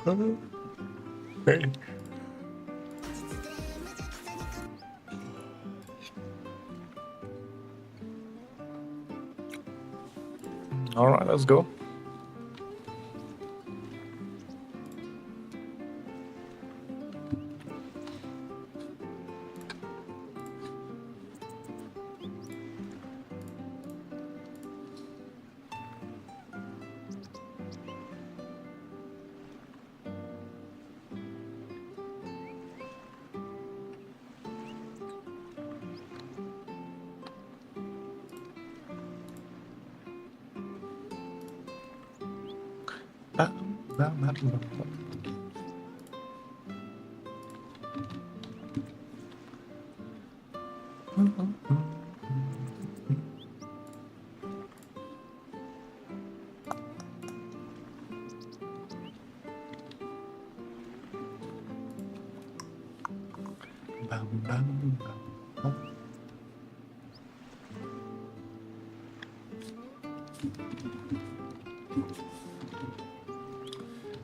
Okay. All right, let's go.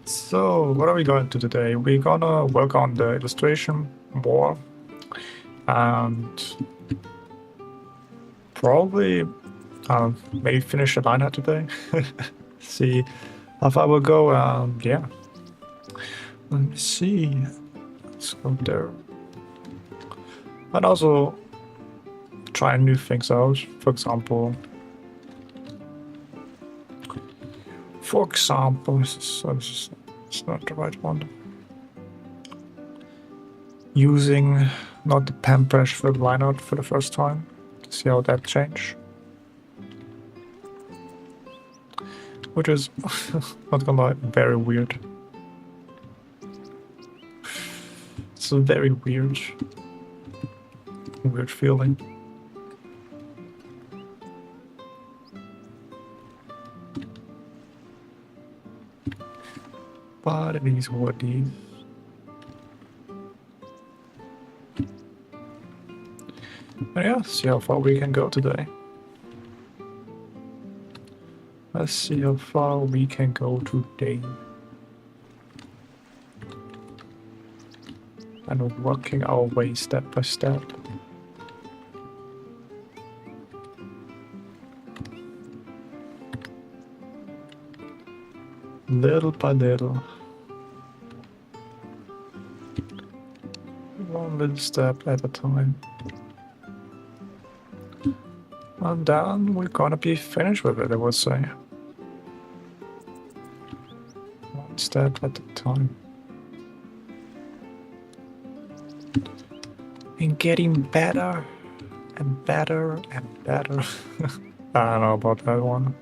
So, what are we going to today? We're gonna work on the illustration more and probably maybe finish the liner today. See how far we'll go. Yeah. Let me see. Let's go there. And also try new things out. For example, it's not the right one. Using not the pen brush for the line art for the first time. See how that changed. Which is, not gonna lie, very weird. It's a very weird feeling. But it is what it is. But yeah, see how far we can go today. Let's see how far we can go today. And we're working our way step by step. Little by little. One little step at a time. And then we're gonna be finished with it, I would say. One step at a time. And getting better and better and better. I don't know about that one.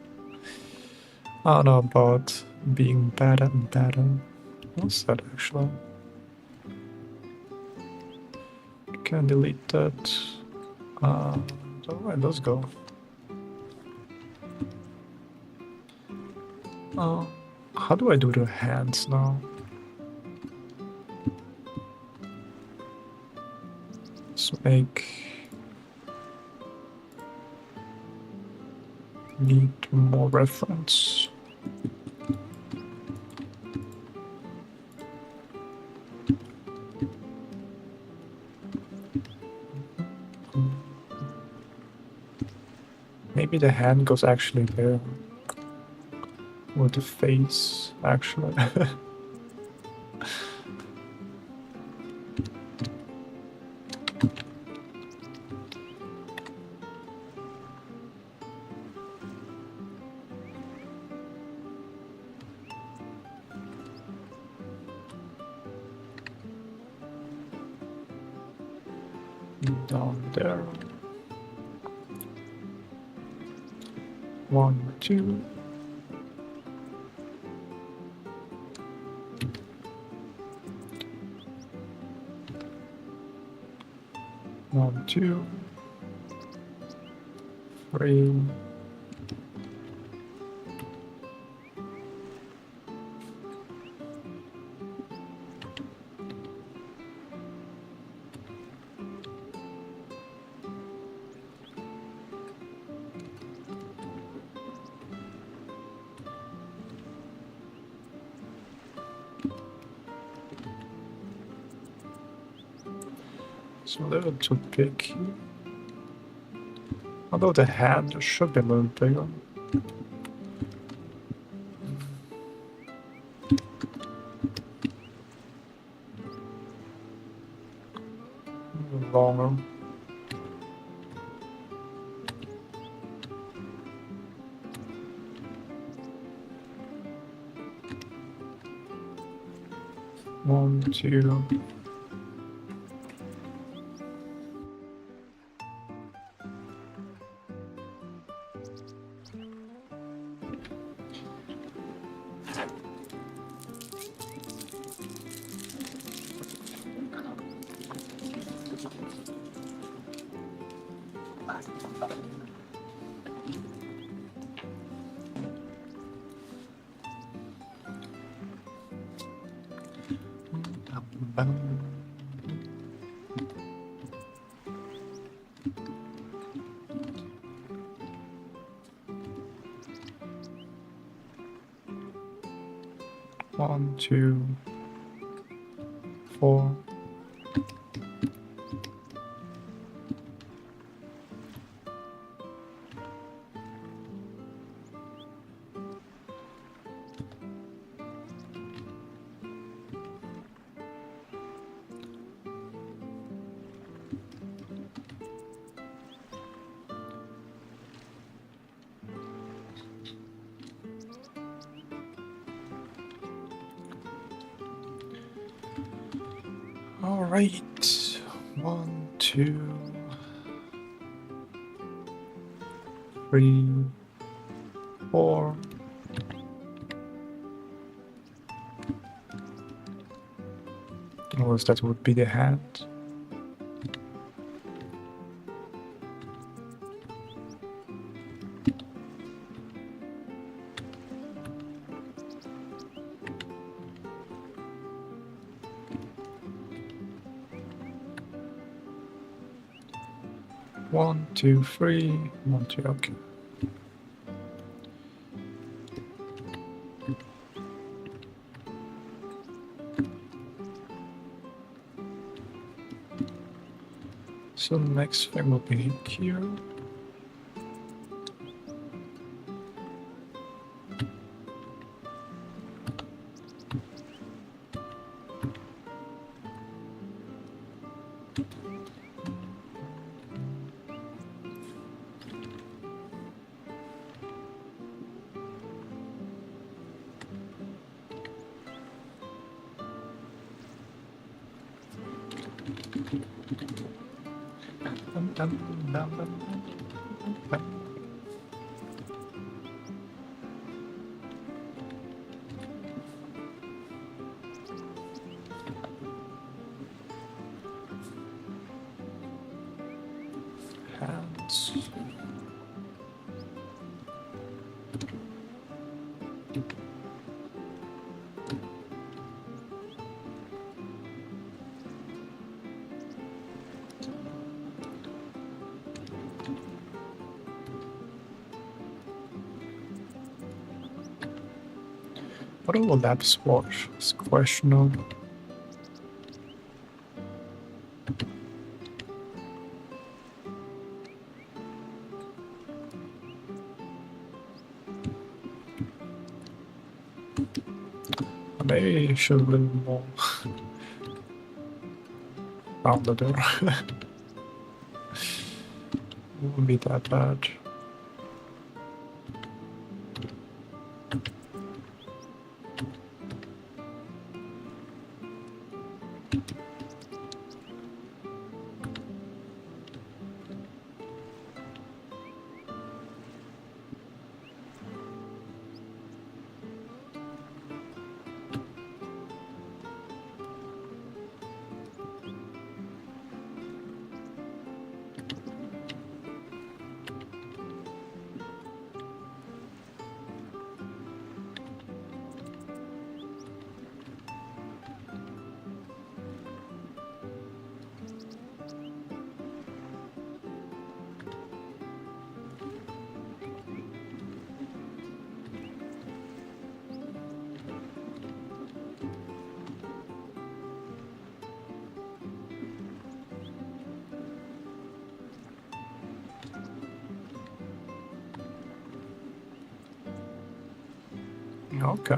I don't know about being better and better. What's that actually? Can delete that. Alright, let's go. How do I do the hands now? Let's make... Need more reference. Maybe the hand goes actually there. Or the face, actually. Down there. 1, 2. One, 2, 3. It's a little too big here. Although the hand should be a little bigger. Longer. One, two. One, two, four. All right. One, two, three, four. Or that would be the hand. One, two, three. One, two, okay. So the next thing will be here. Hands. What will that watch? It's questionable. Maybe you should be more rounded there. Wouldn't be that bad. Okay.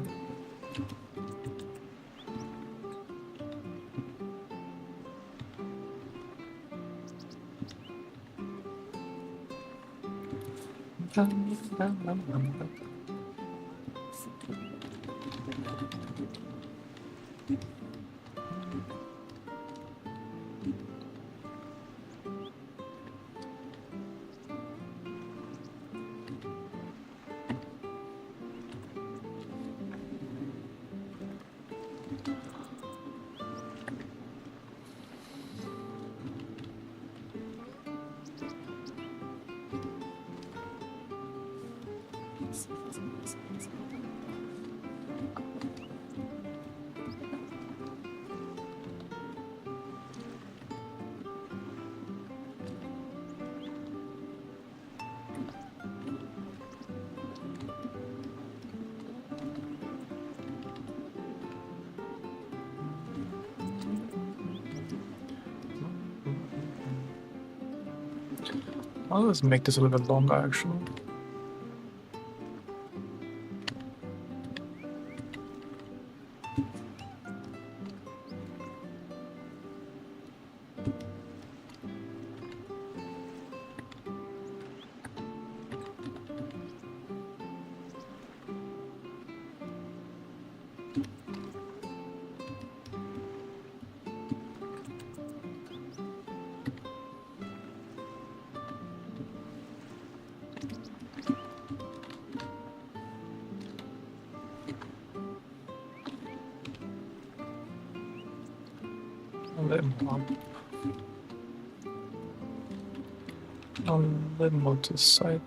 I'll just make this a little bit longer, actually. A little more. A little more to the side.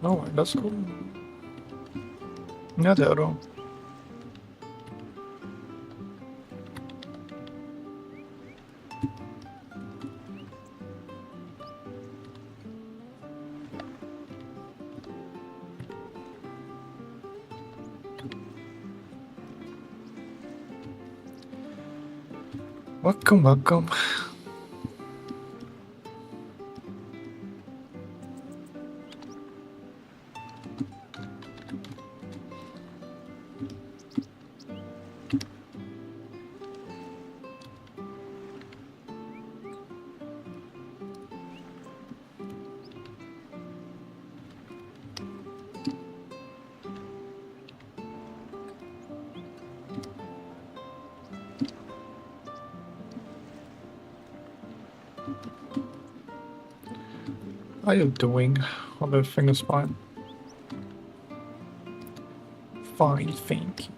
Oh, that's cool. Ja, det är bra. Welcome, welcome. How are you doing? Hope everything is fine. Fine, thank you.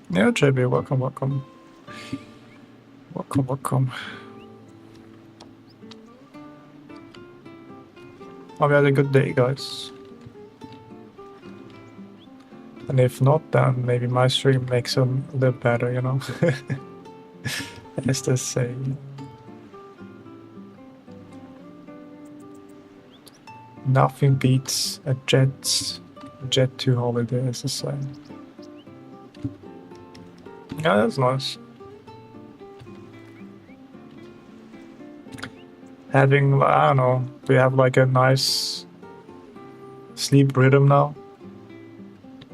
Yeah, JB, welcome, welcome. Welcome, welcome. Hope you had a good day, guys. And if not, then maybe my stream makes it a little better, you know? As they say. Nothing beats a Jet 2 holiday, as they say. Yeah, that's nice. Having, I don't know, do you have like a nice sleep rhythm now?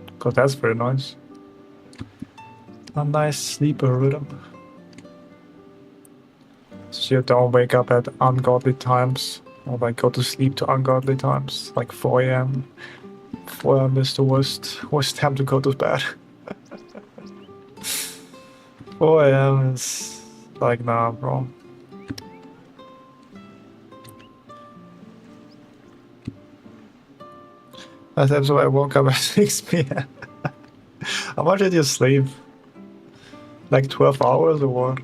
Because that's very nice. A nice sleeper rhythm. So you don't wake up at ungodly times, or like go to sleep to ungodly times, like 4 a.m. 4 a.m. is the worst time to go to bed. 4 a.m. is like, nah, bro. That's episode I woke up at 6 p.m. How much did you sleep? Like 12 hours or what?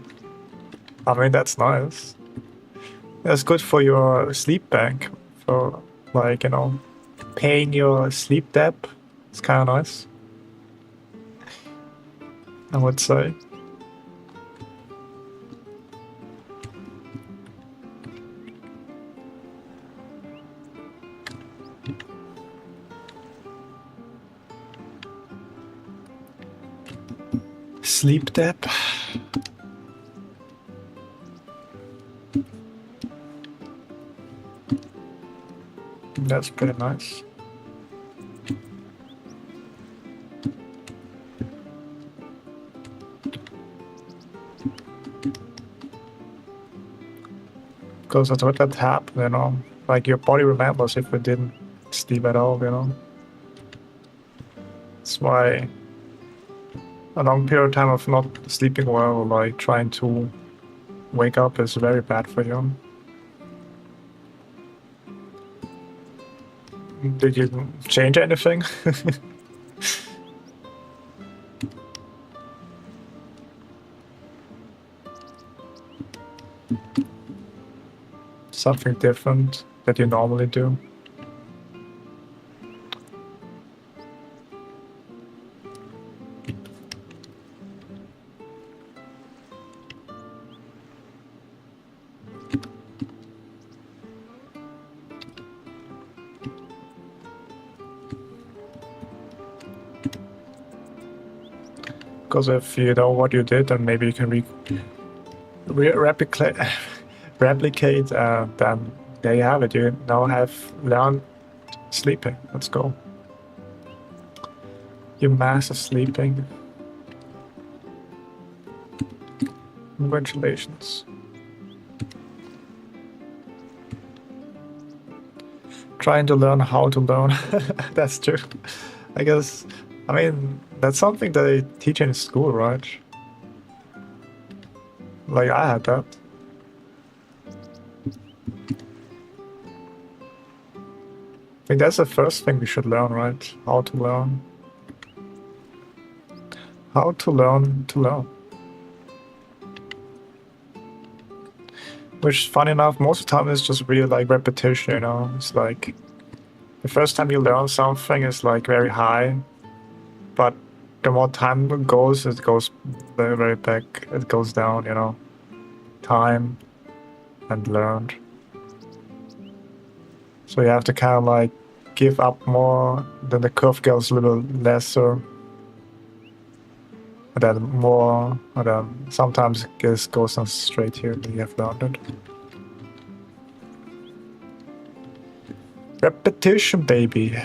I mean, that's nice. That's good for your sleep bank. For, like, you know, paying your sleep debt. It's kind of nice, I would say. Sleep depth. That's pretty nice. Because that's what that happened, you know. Like your body remembers if we didn't sleep at all, you know. That's why a long period of time of not sleeping well, or like trying to wake up, is very bad for you. Did you change anything? Something different that you normally do? Because if you know what you did, then maybe you can replicate, replicate, then there you have it. You now have learned sleeping. Let's go. You master sleeping. Congratulations. Trying to learn how to learn. That's true. I guess, I mean, that's something that they teach in school, right? Like, I had that. I think that's the first thing we should learn, right? How to learn. How to learn to learn. Which, funny enough, most of the time is just really like repetition, you know? It's like the first time you learn something is like very high, but the more time goes, it goes very, very back, it goes down, you know? Time and learned. So you have to kind of like give up more, then the curve goes a little lesser, and then more, and then sometimes it goes on straight here when you have learned it. Repetition, baby.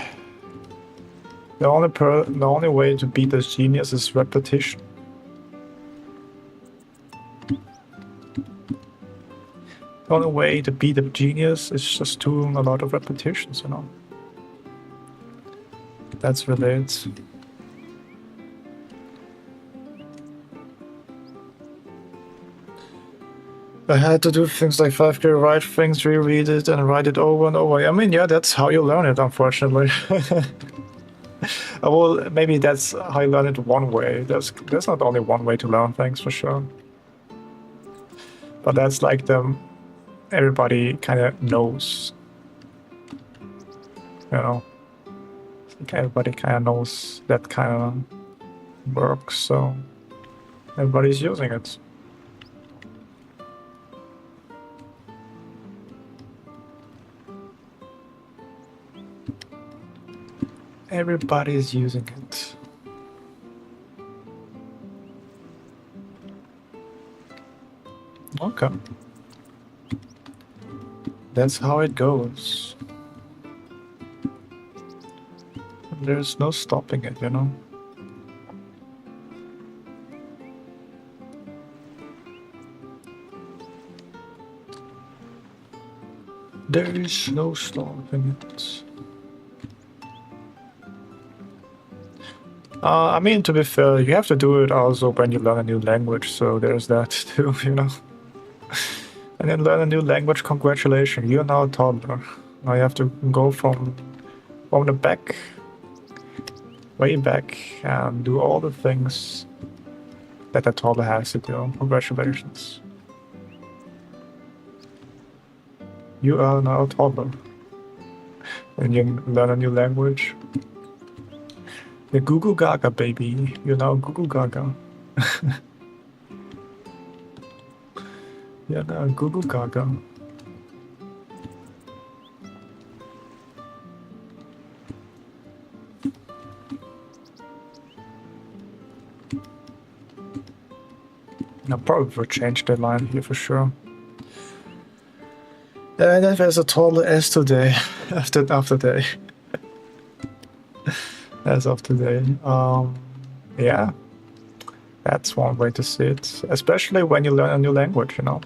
The only way to beat this genius is repetition. The only way to beat a genius is just doing a lot of repetitions, you know. That's really it. I had to do things like 5K, write things, reread it, and write it over and over. I mean, yeah, that's how you learn it, unfortunately. Well, maybe that's how you learn it one way. There's not only one way to learn things, for sure. But that's like everybody kind of knows. You know? Like everybody kind of knows that kind of works, so everybody's using it. Everybody's using it. Okay. That's how it goes. There's no stopping it, you know? There is no stopping it. I mean, to be fair, you have to do it also when you learn a new language, so there's that too, you know? And then learn a new language, congratulations, you're now a toddler. Now you have to go from the back, way back, and do all the things that a toddler has to do. Congratulations. You are now a toddler. And you learn a new language. The Goo Goo Gaga, baby. You're now Goo Goo Gaga. You're now Goo Goo Gaga. I probably will change the line here for sure. And then there's a total S today, after day. As of today. Yeah, that's one way to see it. Especially when you learn a new language, you know.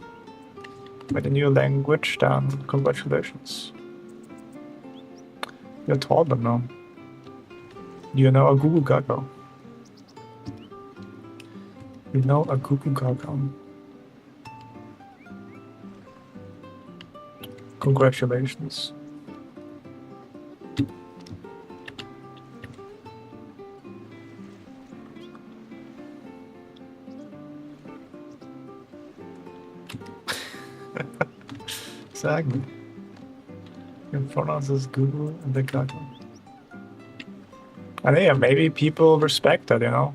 With a new language, then congratulations. You're taller now. You know a Google Gaga. You know a Google Gaga. Congratulations. Exactly. Your pronouns is Google and the Gaga. And yeah, maybe people respect that, you know.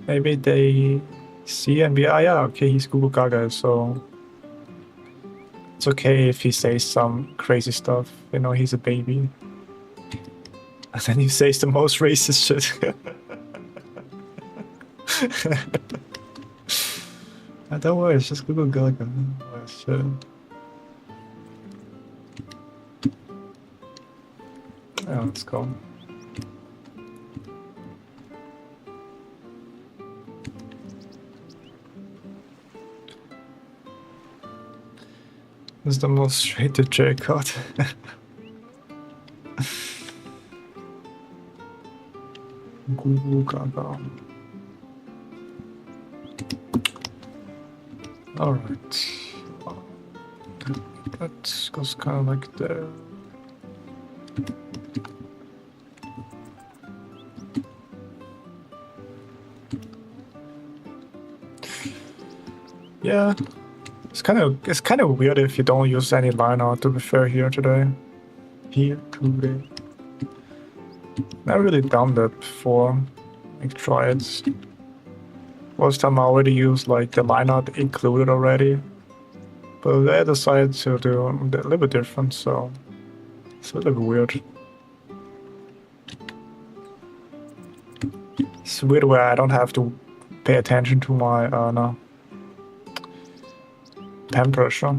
Maybe they see and be, ah, yeah, okay, he's Google Gaga, so it's okay if he says some crazy stuff. You know, he's a baby. And then he says the most racist shit. Don't worry, it's just Google Gaga. Oh, shit. Yeah, let's go. This is the most straight to J card. Google Gaga. Alright. That goes kind of like there. Yeah. It's kind of weird if you don't use any line art, to be fair, here today. Never really done that before. Like, try it. Most time I already used like the line art included already. But I decided to do a little bit different, so it's a little bit weird. It's weird where I don't have to pay attention to my no, temperature.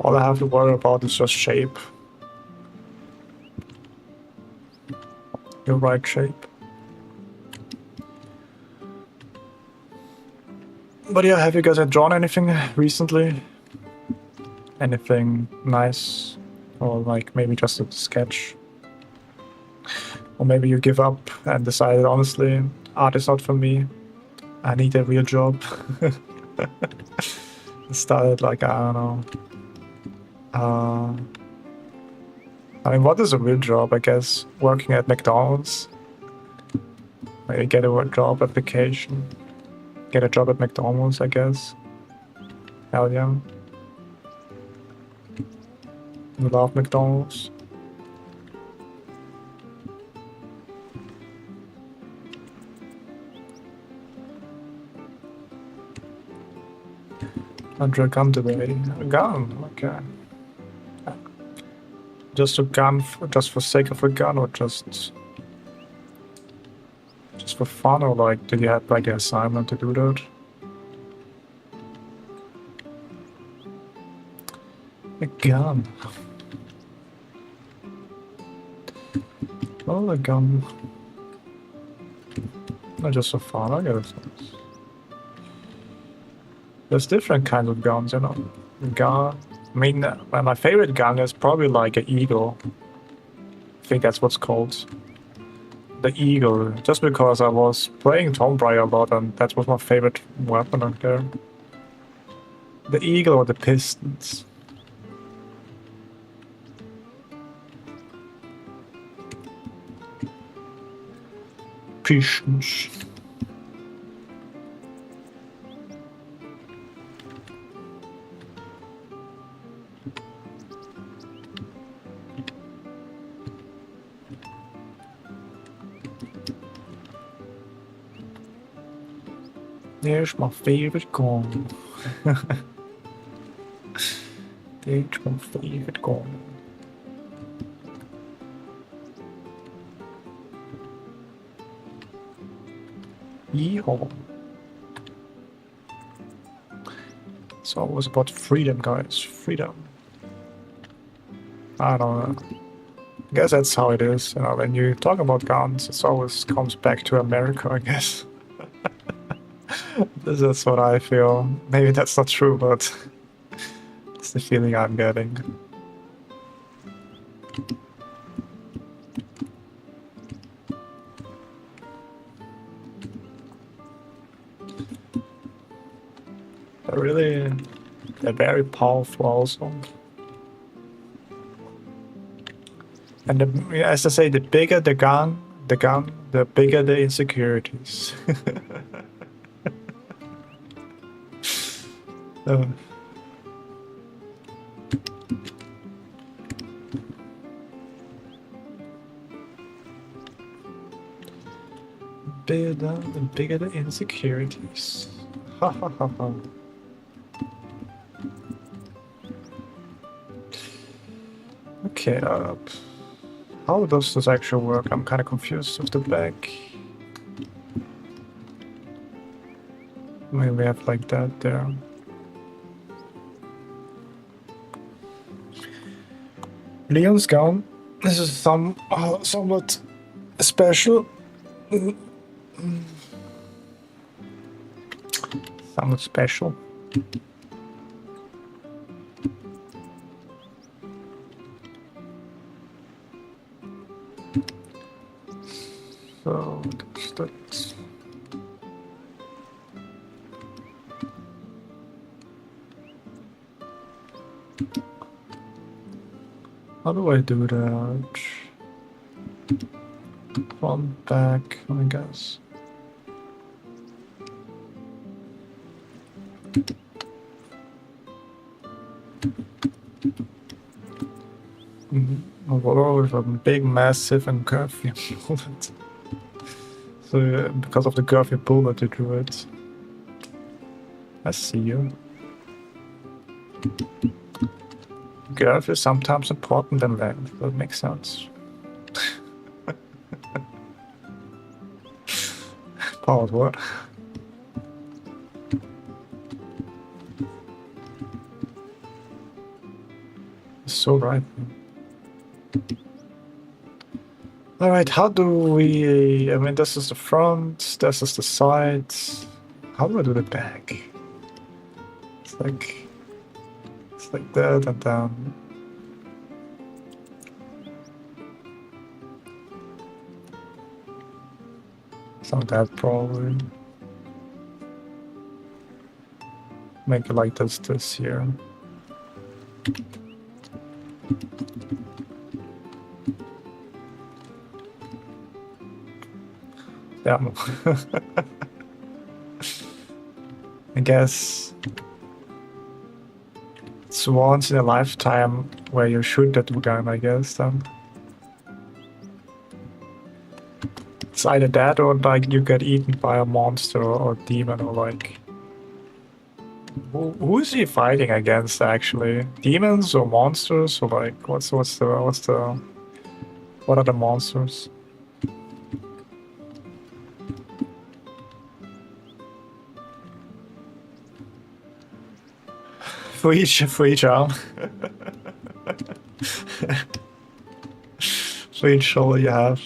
All I have to worry about is just shape. Your right shape. But yeah, have you guys drawn anything recently? Anything nice? Or like maybe just a sketch? Or maybe you give up and decided, honestly, art is not for me. I need a real job. Started like, I don't know. I mean, what is a real job? I guess working at McDonald's. Maybe get a job application. Get a job at McDonald's, I guess. Hell yeah. We love McDonald's. Under a gun today. A gun, okay. Just a gun, just for sake of a gun, or just for fun, or like, did you have like an assignment to do that? A gun. Well, a gun. Not just for fun, I guess. There's different kinds of guns, you know. Gun. I mean, my favorite gun is probably like an eagle. I think that's what's called. The eagle. Just because I was playing Tomb Raider a lot and that was my favorite weapon on there. The eagle or the pistons. Pistons. There's my favorite gun. There's my favorite gun. Yeehaw. It's always about freedom, guys. Freedom. I don't know. I guess that's how it is. You know, when you talk about guns, it always comes back to America, I guess. That's what I feel. Maybe that's not true, but it's the feeling I'm getting. They're very powerful also. And as I say, the bigger the gun, the bigger the insecurities. uh, the bigger the insecurities. Ha ha ha ha. Okay, how does this actually work? I'm kind of confused with the back. Maybe we have like that there. Leon's gun. This is somewhat special. Somewhat special. So that's how do I do that? Front, back, I guess. Overall, with a big, massive, and curvy bullet. So, because of the curvy bullet, you do it. I see you. Girth is sometimes important than length. That makes sense. Powered what? So right. Alright, how do we... I mean, this is the front, this is the sides. How do I do the back? It's like that and then... Some of that probably. Make it like this here. Yeah. I guess it's once in a lifetime where you shoot that gun, I guess, then. It's either that or like you get eaten by a monster or demon or like... Who is he fighting against actually? Demons or monsters or like what are the monsters? For each arm. For each shoulder you have.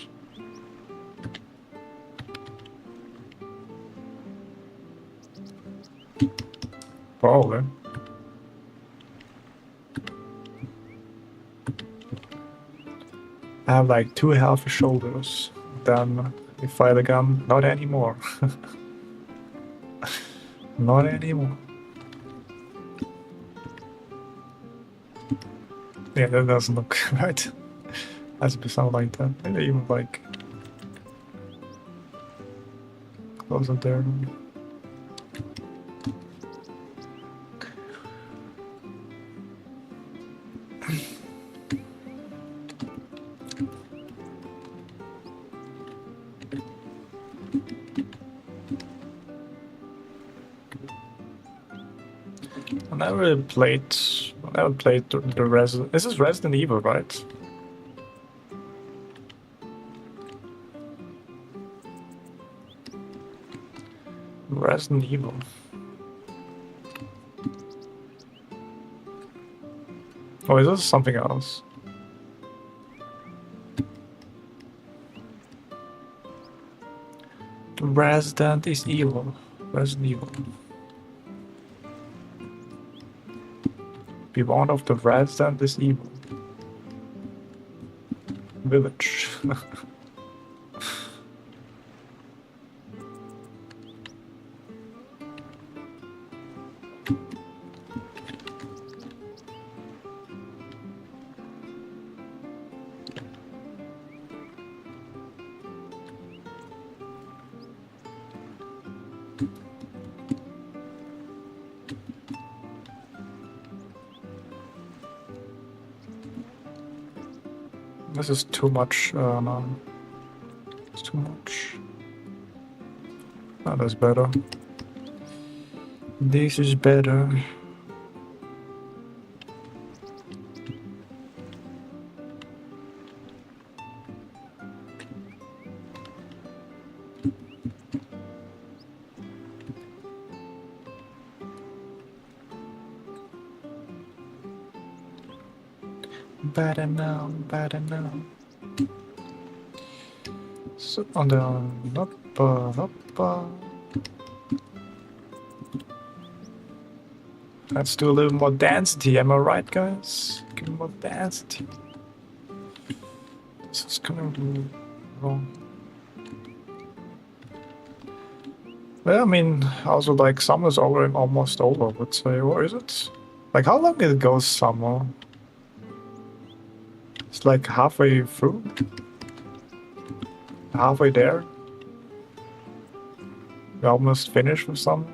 Probably. I have like 2 healthy shoulders. Then we fire the gun. Not anymore. Not anymore. Yeah, that doesn't look right. Has to be something like that. Maybe even like close up there. I never played the Resident... This is Resident Evil, right? Resident Evil. Or is this something else? Resident is evil. Resident Evil. Be warned of the resident is evil. Village. This is too much, no. It's too much. Oh, that's better. This is better. Better now, better now. So on the up. Let's do a little more density, am I right, guys? Give me more density. This is gonna be wrong. Well, I mean, also like summer's already almost over, I would say, or is it? Like how long did it go summer? It's like halfway through? Halfway there? We're almost finished with summer?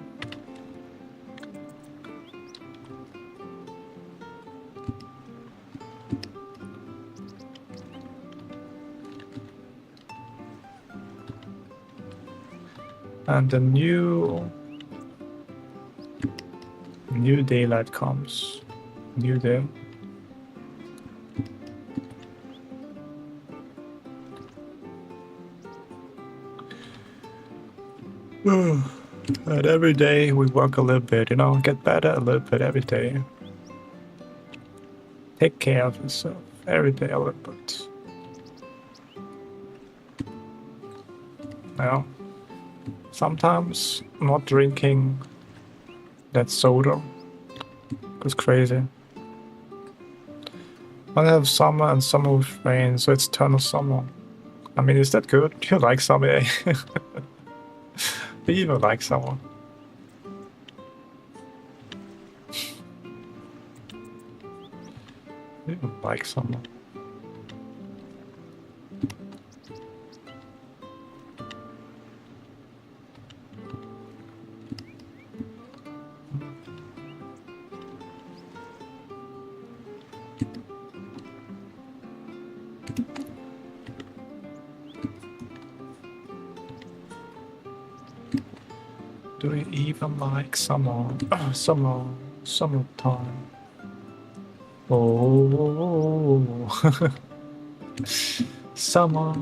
And the new daylight comes. New day. And every day we work a little bit, you know, get better a little bit every day. Take care of yourself every day a little bit. Now, sometimes not drinking that soda goes crazy. I have summer and summer with rain, so it's eternal summer. I mean, is that good? Do you like summer? Eh? Do you even like summer? Do you even like summer? Do you even like summer? Summertime. Oh, summer.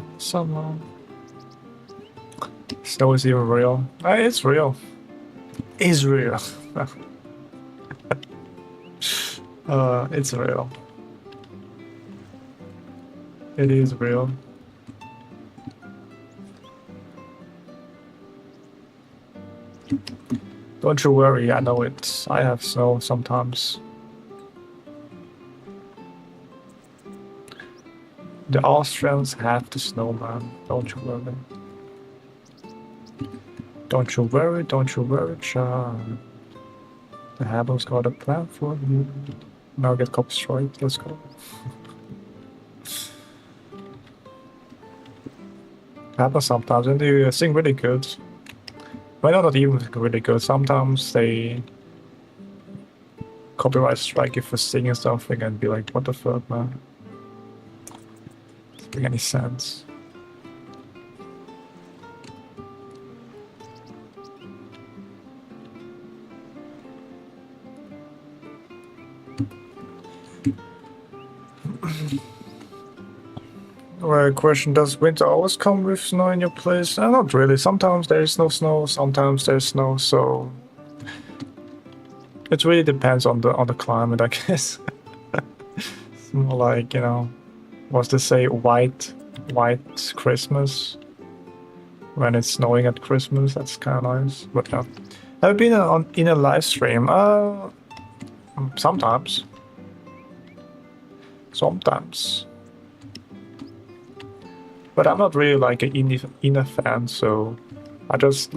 Snow is even real. It's real. It's real. It's real. It is real. Don't you worry, I know it. I have snow sometimes. The Austrians have the snowman. Don't you worry. Don't you worry, child. The Haber's got a plan for you. Now get cops straight. Let's go. Happens sometimes, and they sing really good. Well, not even really good. Sometimes they copyright strike you for singing something and be like, what the fuck, man? Doesn't make any sense. Well, question, does winter always come with snow in your place? Not really. Sometimes there is no snow, sometimes there's snow, so it really depends on the climate, I guess. more like, you know, what's to say, white Christmas when it's snowing at Christmas. That's kind of nice. But yeah, I've been on in a live stream. Sometimes, sometimes. But I'm not really like an Ina fan, so I just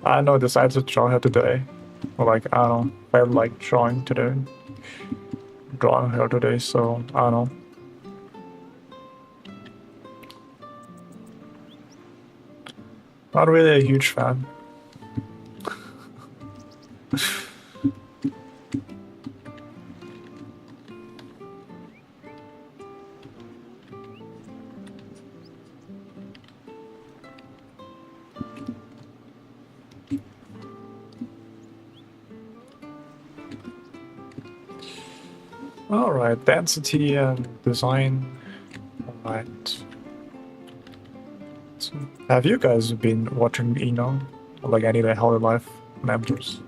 I don't know, decided to join her today. Or like I don't know, felt like drawing her today. So I don't know. Not really a huge fan. Alright, density and design. Alright. So, have you guys been watching Eno? Or like any of the Hollow Life members?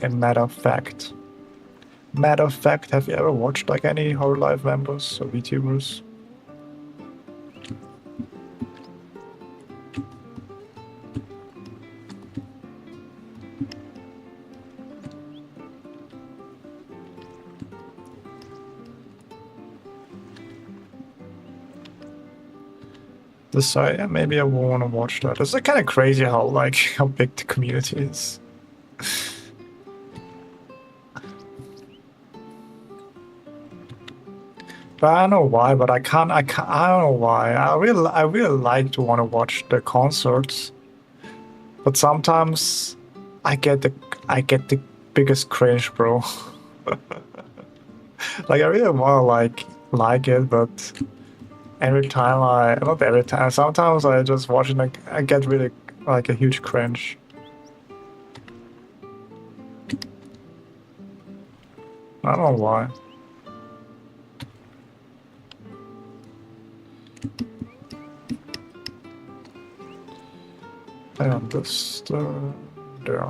And matter of fact, have you ever watched like any Hollow Life members or VTubers? Yeah, maybe I will want to watch that. It's like kind of crazy how like how big the community is. But I don't know why. But I can't. I don't know why. I really like to want to watch the concerts. But sometimes I get the biggest cringe, bro. Like I really want to like it, but every time not every time. Sometimes I just watch it. Like I get really like a huge cringe. I don't know why. And this there.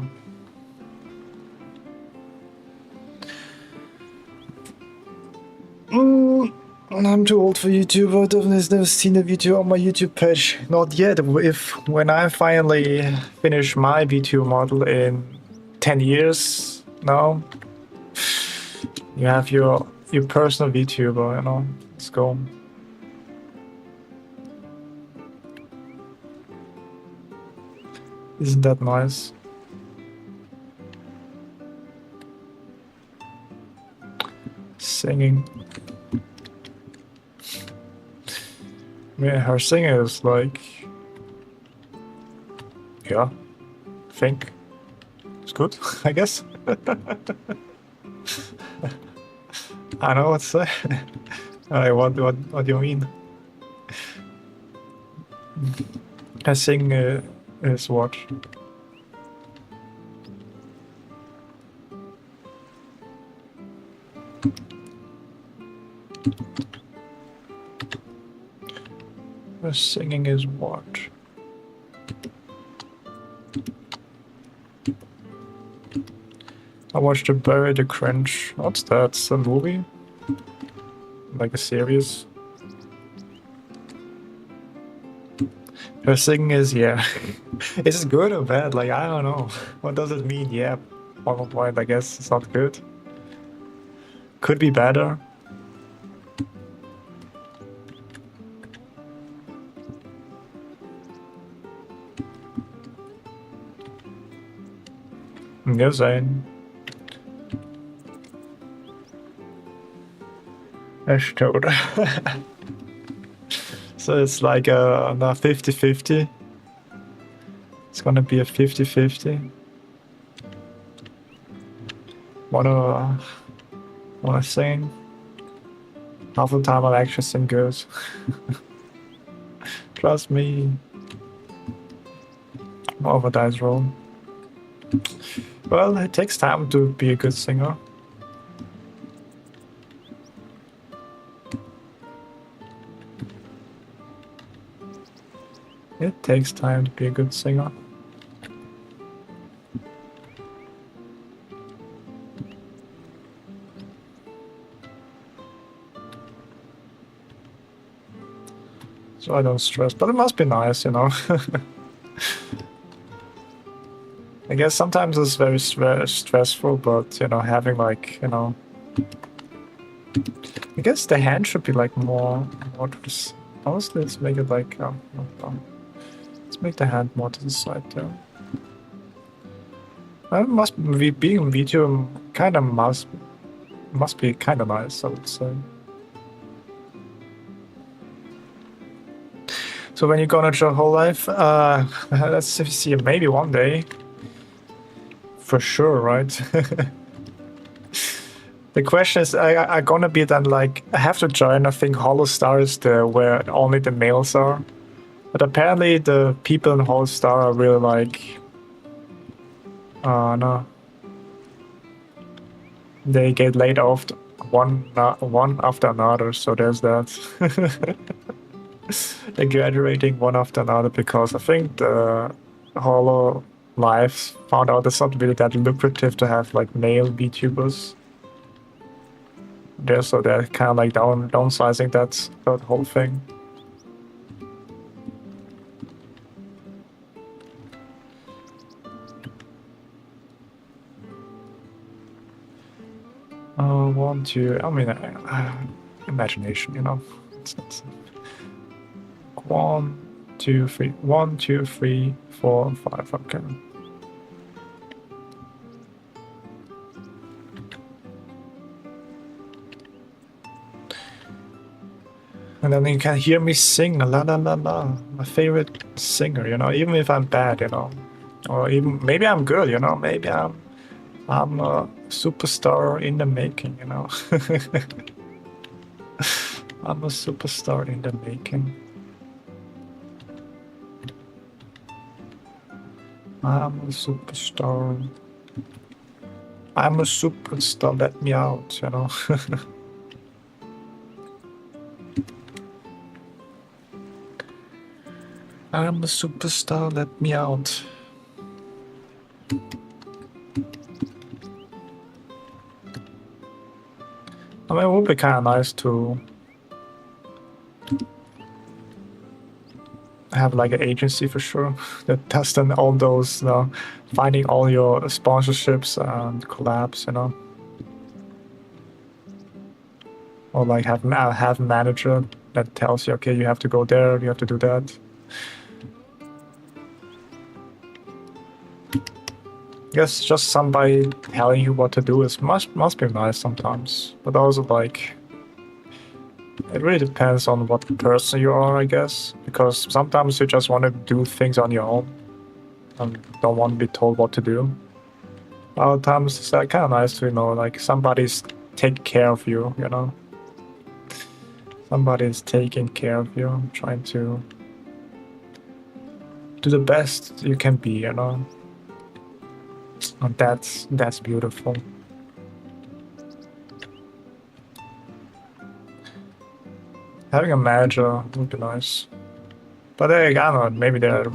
I'm too old for YouTube. I've never seen a video on my YouTube page. Not yet. When I finally finish my VTuber model in 10 years now, you have your personal VTuber, you know. Let's go. Isn't that nice? Singing. Yeah, her singing is like, yeah, I think it's good, I guess. I know what to say. What do you mean? I sing is what? Singing is what? I watched the Bury the Cringe. What's that? It's a movie? Like a series? Her singing is, yeah. Is it good or bad? Like, I don't know. What does it mean? Yeah, one point, I guess it's not good. Could be better. I'm just saying. That's total. So it's like a 50-50. It's gonna be a 50-50. Wanna sing? Half the time I'll actually sing good. Trust me. More of a dice roll. Well, it takes time to be a good singer. It takes time to be a good singer. so I don't stress. But it must be nice, you know. I guess sometimes it's very stressful, but you know, having like, you know, I guess the hand should be like more to this. Honestly, let's make it like, no. Let's make the hand more to the side there. It must be being video kind of must be kind of nice, I would say. So when you're gonna your whole life, let's see, maybe one day. For sure, right? The question is, I gonna be then like, I have to join, I think Hollow Star is the where only the males are. But apparently the people in Hollow Star are really like, no. They get laid off one after another, so there's that. They're graduating one after another because I think the Hollow Lives found out it's not really that lucrative to have like male VTubers. There, so they're kind of like downsizing that whole thing. One, two. I mean, imagination, you know. It's 1, 2, 3. 1, 2, 3, 4, 5. Okay. And then you can hear me sing la la la la. My favorite singer, you know, even if I'm bad, you know. Or even maybe I'm good, you know, maybe I'm a superstar in the making, you know. I'm a superstar in the making. I'm a superstar. I'm a superstar, let me out, you know. I'm a superstar, let me out. I mean, it would be kind of nice to have like an agency for sure that does then all those, you know, finding all your sponsorships and collabs, you know. Or like have a manager that tells you, okay, you have to go there, you have to do that. Yes, just somebody telling you what to do is must be nice sometimes, but also like it really depends on what person you are, I guess, because sometimes you just want to do things on your own and don't want to be told what to do. Other times it's like kind of nice to, you know, like somebody's taking care of you, you know. Somebody's taking care of you, trying to do the best you can be, you know. And that's beautiful. Having a manager would be nice. But I don't know, maybe they're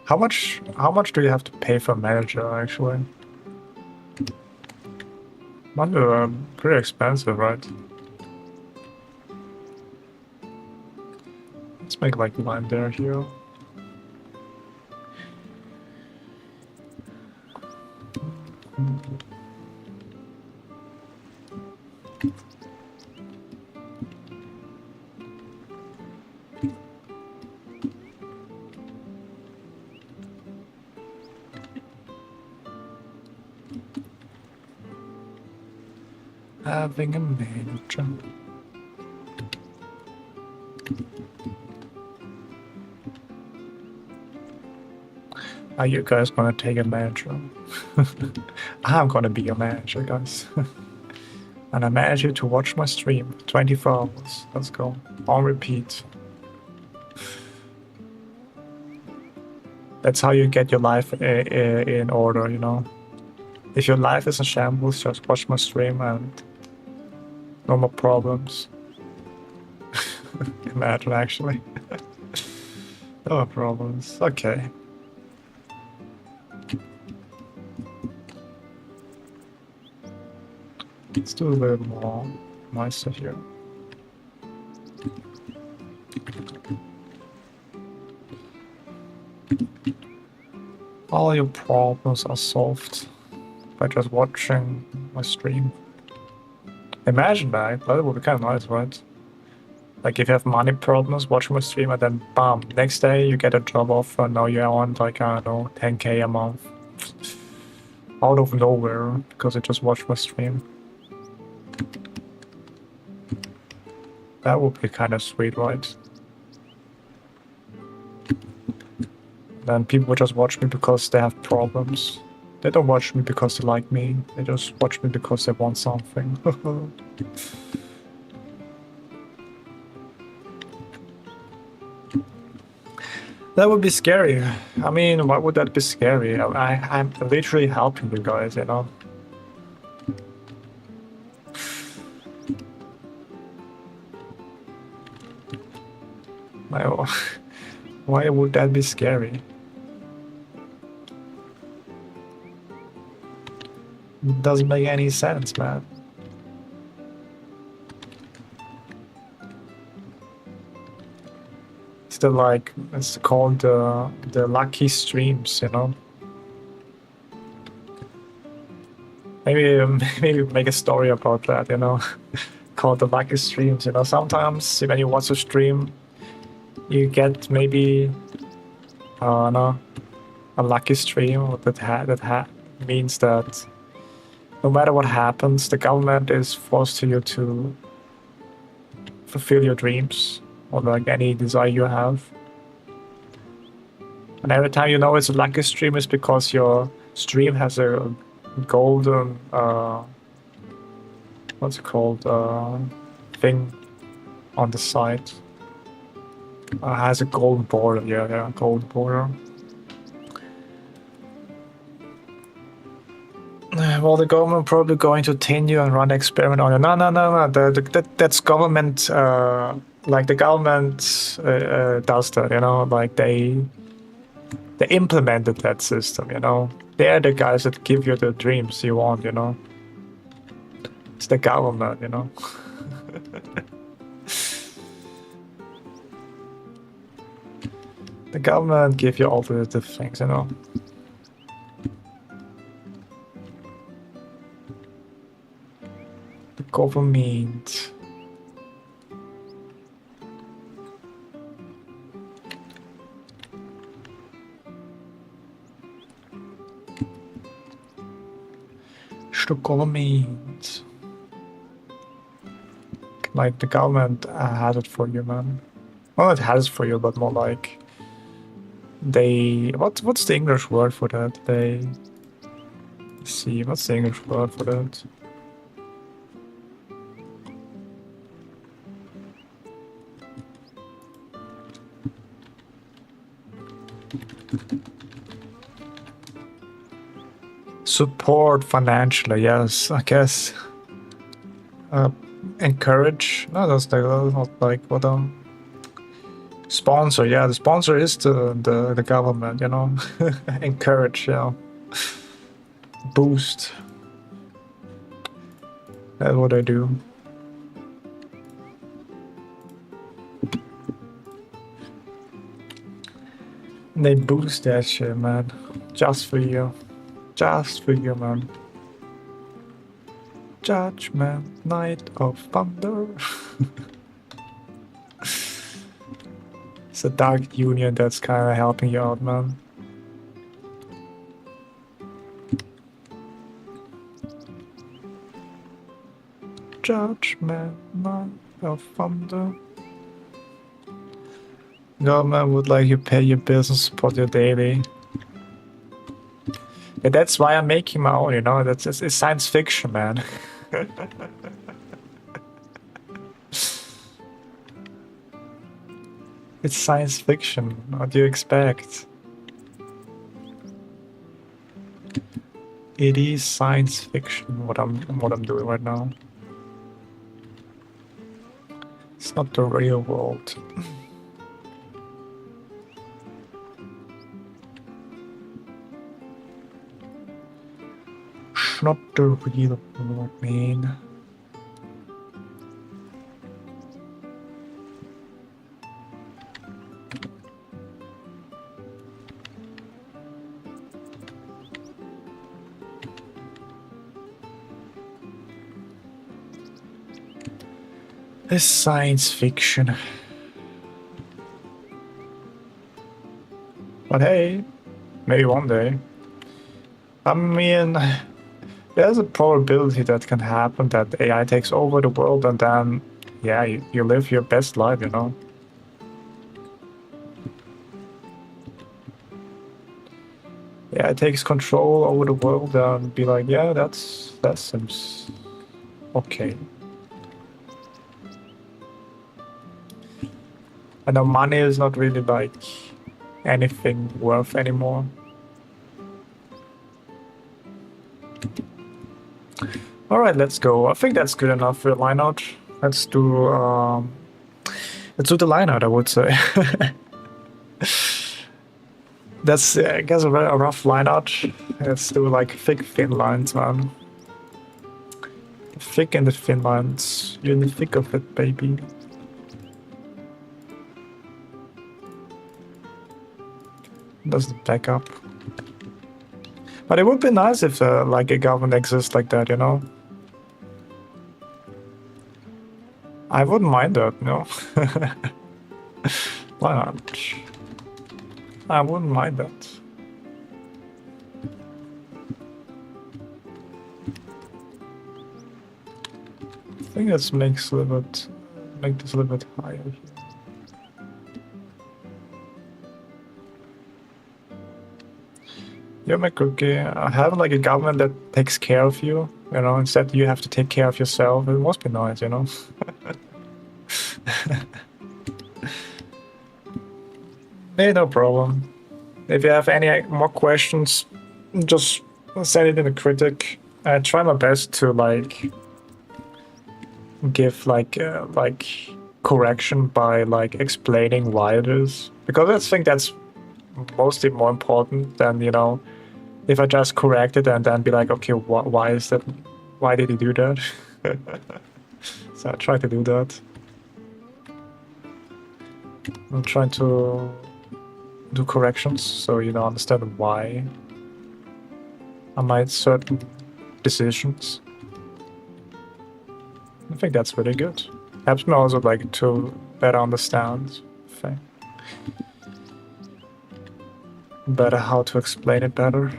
how much do you have to pay for a manager actually? Must be pretty expensive, right? Let's make like line there here. Having a manager. Are you guys gonna take a manager? I'm gonna be your manager, guys. And I manage you to watch my stream 24 hours. Let's go. On repeat. That's how you get your life in order, you know. If your life is in shambles, just watch my stream and no more problems. Imagine, actually. No more problems. Okay. Let's do a little more nicer here. All your problems are solved by just watching my stream. Imagine that. That would be kind of nice, right? Like if you have money problems, watch my stream and then bam, next day you get a job offer and now you're on like, I don't know, 10k a month. Out of nowhere because you just watched my stream. That would be kind of sweet, right? Then people just watch me because they have problems. They don't watch me because they like me. They just watch me because they want something. That would be scary. I mean, why would that be scary? I'm literally helping you guys, you know? Why would that be scary? Doesn't make any sense, man. It's the like, it's called the lucky streams, you know? Maybe make a story about that, you know? Called the lucky streams, you know? Sometimes when you watch a stream, you get maybe, no, a lucky stream that means that no matter what happens, the government is forced to you to fulfill your dreams or like any desire you have. And every time you know it's a lucky stream is because your stream has a golden what's it called thing on the side. Has a golden border, yeah, golden border. Well, the government probably going to continue and run the experiment on it. No. That's government. Like the government does that, you know. Like they implemented that system, you know. They're the guys that give you the dreams you want, you know. It's the government, you know. The government give you all the things, you know. The government. The government. Like the government has it for you, man. Well, it has it for you, but more like they. What's the English word for that? They. Let's see, what's the English word for that? Support financially, yes, I guess. Encourage. No, that's not like what sponsor. Yeah, the sponsor is the government. You know, encourage. You know, boost. That's what I do. They boost that shit, man. Just for you. Just for you, man. Judgment, Night of Thunder. It's a dark union that's kind of helping you out, man. Judgment, Night of Thunder. Government would like you pay your bills and support your daily. Yeah, that's why I'm making my own, you know. It's science fiction, man. It's science fiction. What do you expect? It is science fiction. What I'm doing right now. It's not the real world. It's not the real world, man. It's science fiction. But hey, maybe one day. I mean, there's a probability that can happen that AI takes over the world and then, yeah, you live your best life, you know? Yeah, it takes control over the world and be like, yeah, that seems okay. I know money is not really like anything worth anymore. All right, let's go. I think that's good enough for a line out. Let's do the line out, I would say. That's I guess a very rough line out. Let's do like thick thin lines, man. Thick and the thin lines. You're in the thick of it, baby. Doesn't back up. But it would be nice if like a government exists like that, you know? I wouldn't mind that, you know? Why not? I wouldn't mind that. I think that makes a little bit, make this a little bit higher here. You're my cookie. Having like a government that takes care of you, you know, instead you have to take care of yourself. It must be nice, you know. Hey, no problem. If you have any more questions, just send it in a critic. I try my best to like give like correction by like explaining why it is, because I think that's mostly more important than, you know, if I just correct it and then be like, okay, why is that? Why did he do that? So I try to do that. I'm trying to do corrections so you know understand why I made certain decisions. I think that's really good. Helps me also like to better understand thing. Better how to explain it better.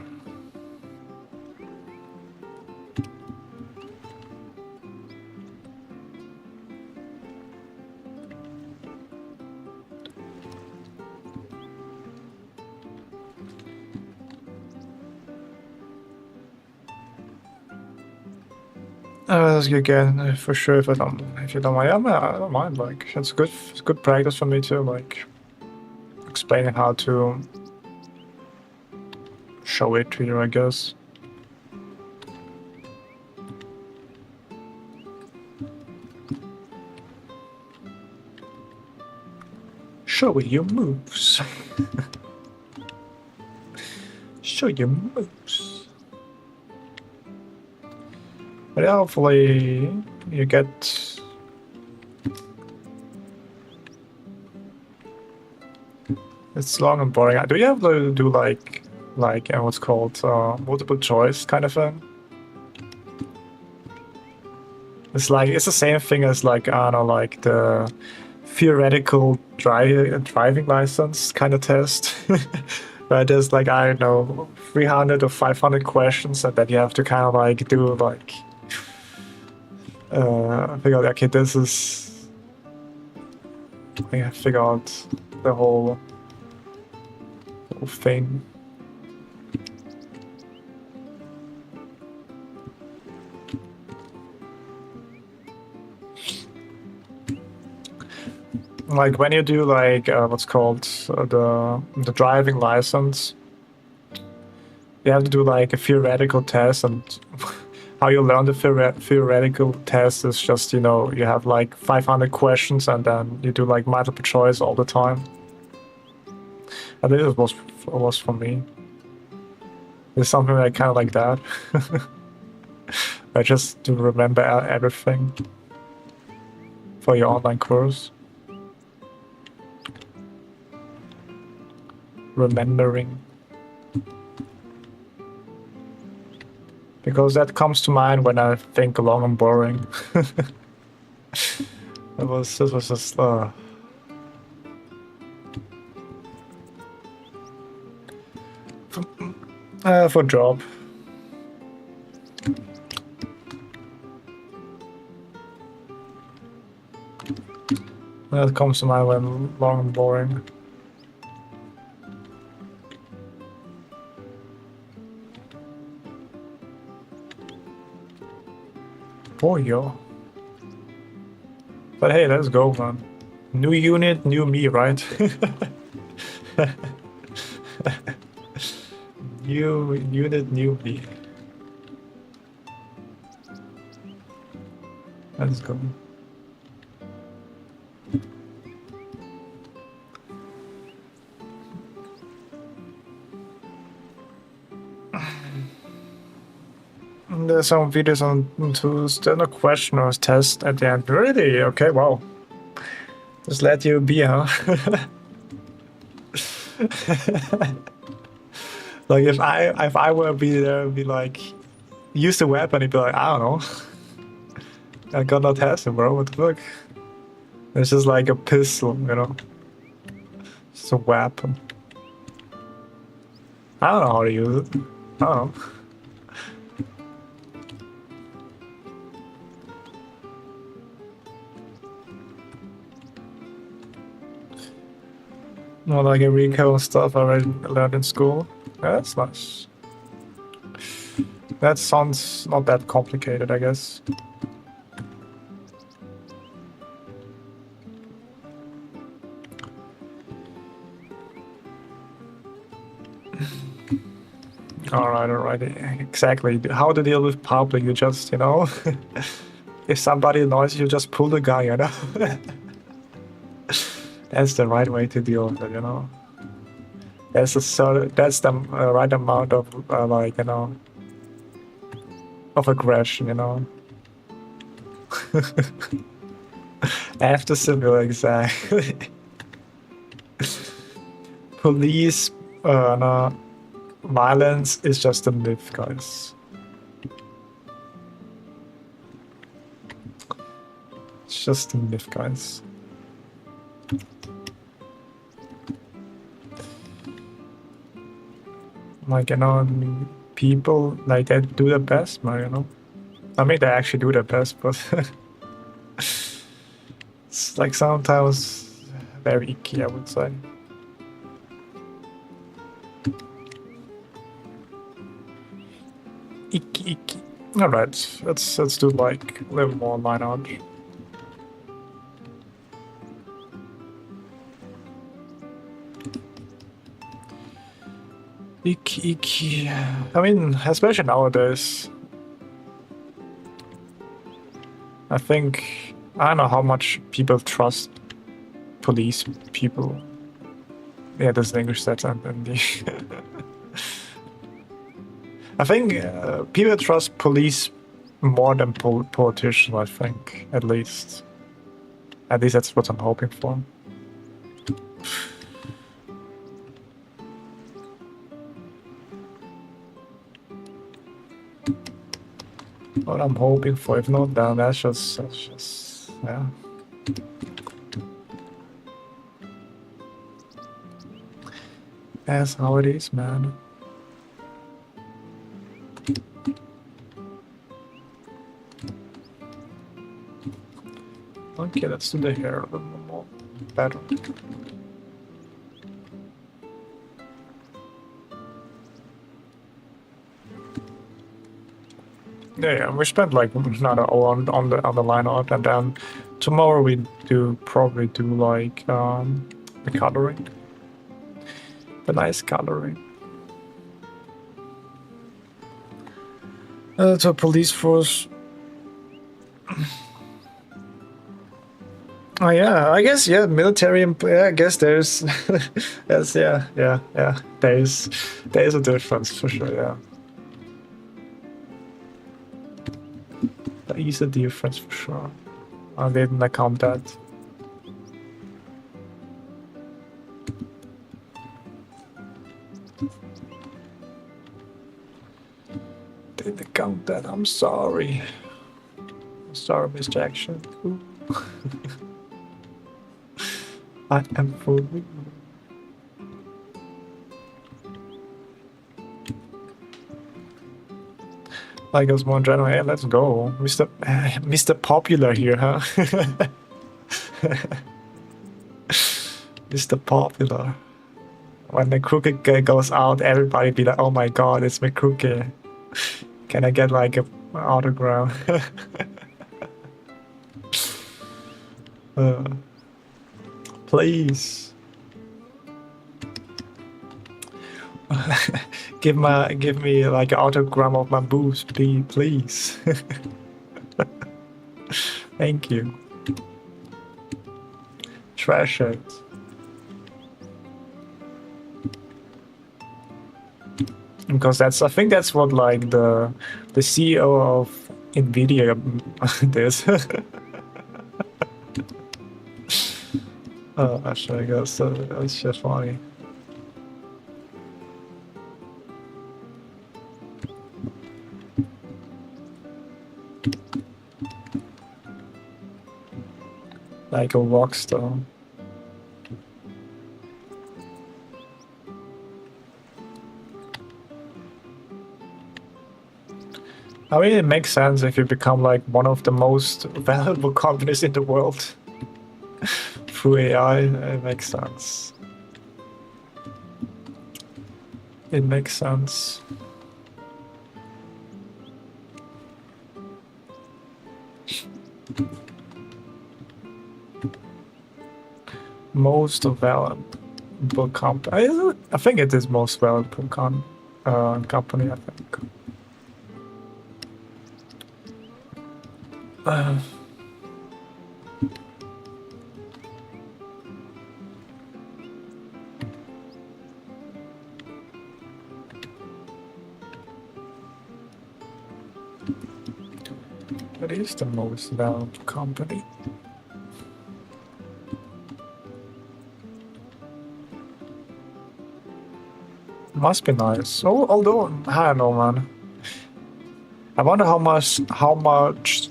Ask you again for sure if you don't mind. I don't mind. Like it's good practice for me too. Like explaining how to show it to you, I guess. Show your moves. Show your moves. But yeah, hopefully you get it's long and boring. Do you have to do like what's called multiple choice kind of thing? It's like it's the same thing as like I don't know, like the theoretical driving license kind of test. Where there's like I don't know 300 or 500 questions and then you have to kind of like do like figure out, okay, this is I figure out the whole thing. Like when you do like what's called the driving license, you have to do like a theoretical test, and how you learn the theoretical test is just, you know, you have like 500 questions and then you do like multiple choice all the time. At least it was for me. It's something like kind of like that. I just to remember everything for your online course. Remembering. Because that comes to mind when I think long and boring. This was just for job. That comes to mind when long and boring. Yo. But hey, let's go, man. New unit, new me, right? New unit, new me. Let's go. There's some videos on tools. There's no question or test at the end. Really? Okay, wow. Just let you be, huh? Like if I were be there, be like, use the weapon, he'd be like, I don't know. I got no testing, bro. What the fuck? It's just like a pistol, you know. It's a weapon. I don't know how to use it. I don't know. Not like a recall stuff I already learned in school. Yeah, that's nice. That sounds not that complicated, I guess. Alright, exactly. How to deal with public, you just, you know, if somebody annoys you, just pull the guy, you know? That's the right way to deal with it, you know? That's the right amount of, like, you know, of aggression, you know? After civil, exactly. Police, no, violence is just a myth, guys. It's just a myth, guys. Like, you know, people, like, they do their best, man, you know? I mean, they actually do their best, but it's like sometimes very icky, I would say. Icky. Alright, let's do like a little more line art. Icky. I mean, especially nowadays. I think I don't know how much people trust police people. Yeah, there's an English set and the. I think people trust police more than politicians. I think, at least. At least that's what I'm hoping for. What I'm hoping for. If not, then that's just yeah. That's how it is, man. Okay, let's do the hair a little more better. Yeah, we spent like another hour on the line art, and then tomorrow we probably do like the coloring, the nice coloring. To police force. Oh yeah, I guess yeah, military. Yeah, I guess there's, yes, yeah. There's a difference for sure. Yeah. There is a difference for sure. I didn't account that. Didn't account that. I'm sorry. I'm sorry, Miss Jackson. I am for real. Like us more general. Hey, let's go, Mr. Popular here, huh? Mr. Popular. When the crooked guy goes out, everybody be like, "Oh my God, it's my crooked. Can I get like a autograph?" uh, please. give me like an autogram of my boobs, please. Thank you. Trash it. Because I think that's what like the CEO of Nvidia does. Actually, I guess that's just funny. Like a rock star. I mean, it makes sense if you become like one of the most valuable companies in the world through AI. It makes sense. It makes sense. Most valuable company. I think it is most valuable company. I think. What is the most valuable company? Must be nice. Oh, although I don't know, man. I wonder how much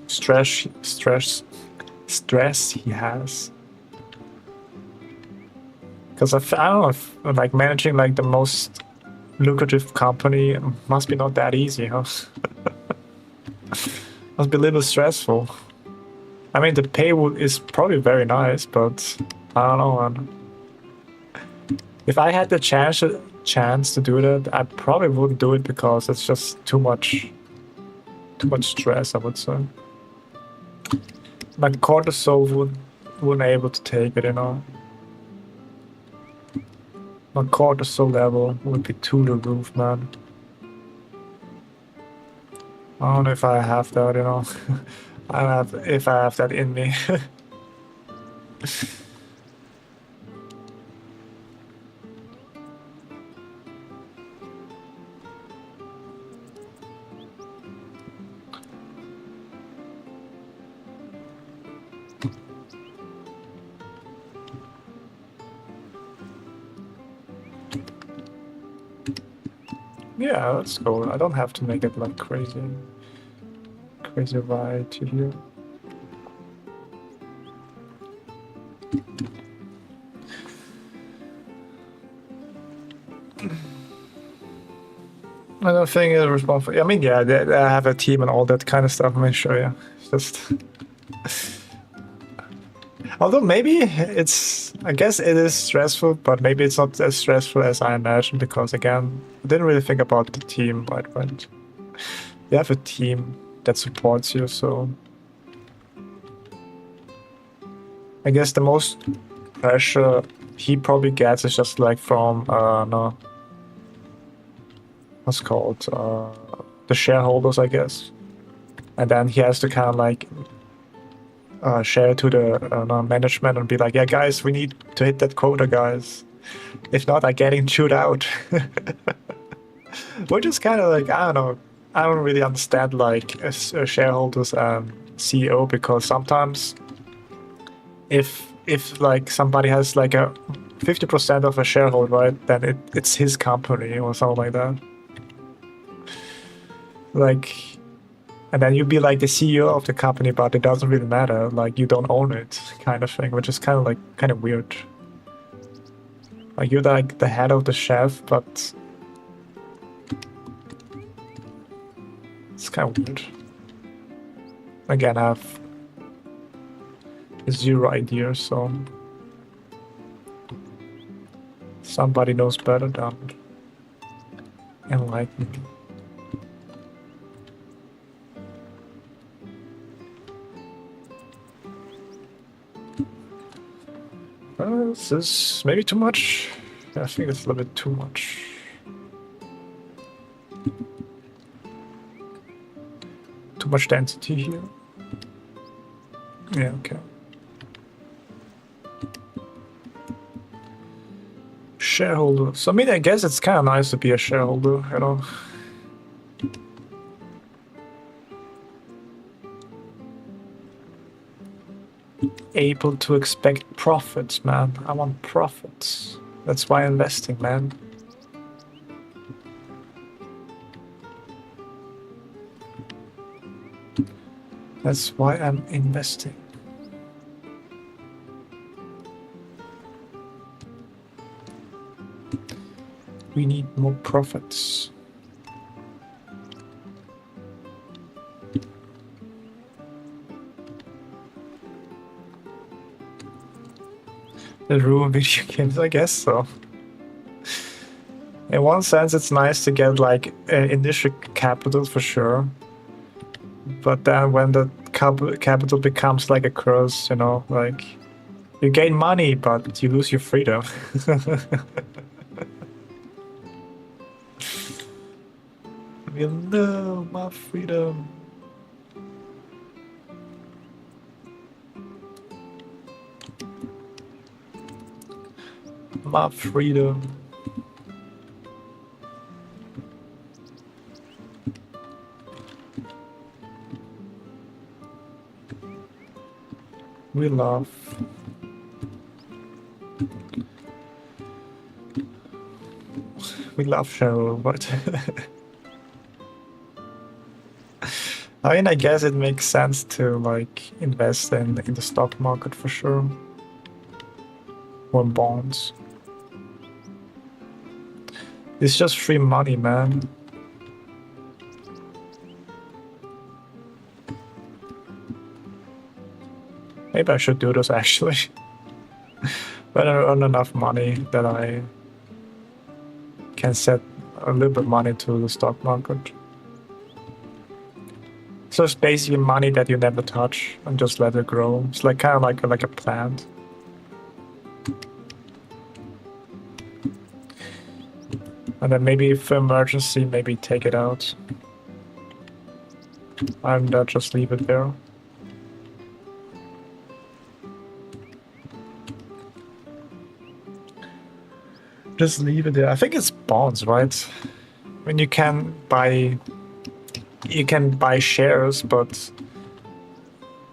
stress he has. Because I don't know if like managing like the most lucrative company must be not that easy, huh? Must be a little stressful. I mean, the pay is probably very nice, but I don't know, man. If I had the chance to do that, I probably wouldn't do it because it's just too much stress, I would say. My cortisol wouldn't able to take it, you know. My cortisol level would be through the roof, man. I don't know if I have that, you know. I don't have if I have that in me. Yeah, that's cool. I don't have to make it like crazy variety here. I don't think it's responsible. I mean, yeah, I have a team and all that kind of stuff. I mean, sure, yeah. It's just. Although maybe I guess it is stressful, but maybe it's not as stressful as I imagined because, again, I didn't really think about the team, right? You have a team that supports you, so. I guess the most pressure he probably gets is just like from, no. What's called? The shareholders, I guess. And then he has to kind of like share to the management and be like, yeah, guys, we need to hit that quota, guys. If not, I'm getting chewed out. Which is kind of like, I don't know. I don't really understand like shareholders and CEO because sometimes if like somebody has like a 50% of a shareholder, right, then it's his company or something like that. Like, and then you'd be like the CEO of the company, but it doesn't really matter. Like, you don't own it, kind of thing, which is kind of weird. Like you're like the head of the chef, but it's kind of weird. Again, I have zero idea, so somebody knows better than enlighten me. This is maybe too much. Yeah, I think it's a little bit too much. Too much density here. Yeah, okay. Shareholders. I mean, I guess it's kind of nice to be a shareholder, you know. Able to expect profits, man. I want profits. That's why I'm investing, man. That's why I'm investing. We need more profits. The ruin video games, I guess so. In one sense, it's nice to get like initial capital for sure. But then when the capital becomes like a curse, you know, like you gain money, but you lose your freedom. No, my freedom. My freedom. We love. We love Cheryl, but I mean, I guess it makes sense to like invest in the stock market for sure, or bonds. It's just free money, man. Maybe I should do this actually. When I earn enough money that I can set a little bit money to the stock market. So it's basically money that you never touch and just let it grow. It's like kind of like a plant. And then maybe for emergency, maybe take it out. And just leave it there. Just leave it there. I think it's bonds, right? I mean, you can buy shares, but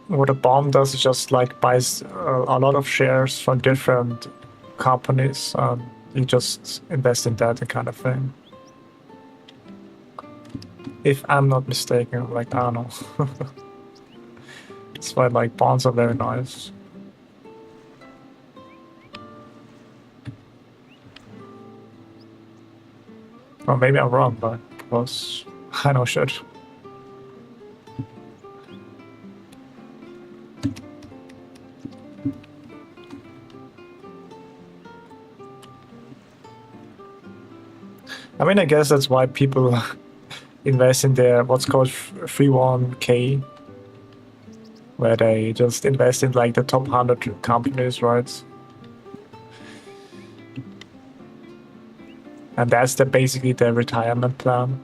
what a bond does is just like buys a lot of shares from different companies. You just invest in that kind of thing. If I'm not mistaken, like, I don't know. That's why like bonds are very nice. Or maybe I'm wrong, but because I know shit. I mean, I guess that's why people invest in their what's called 301k, where they just invest in like the top 100 companies, right? And that's basically their retirement plan.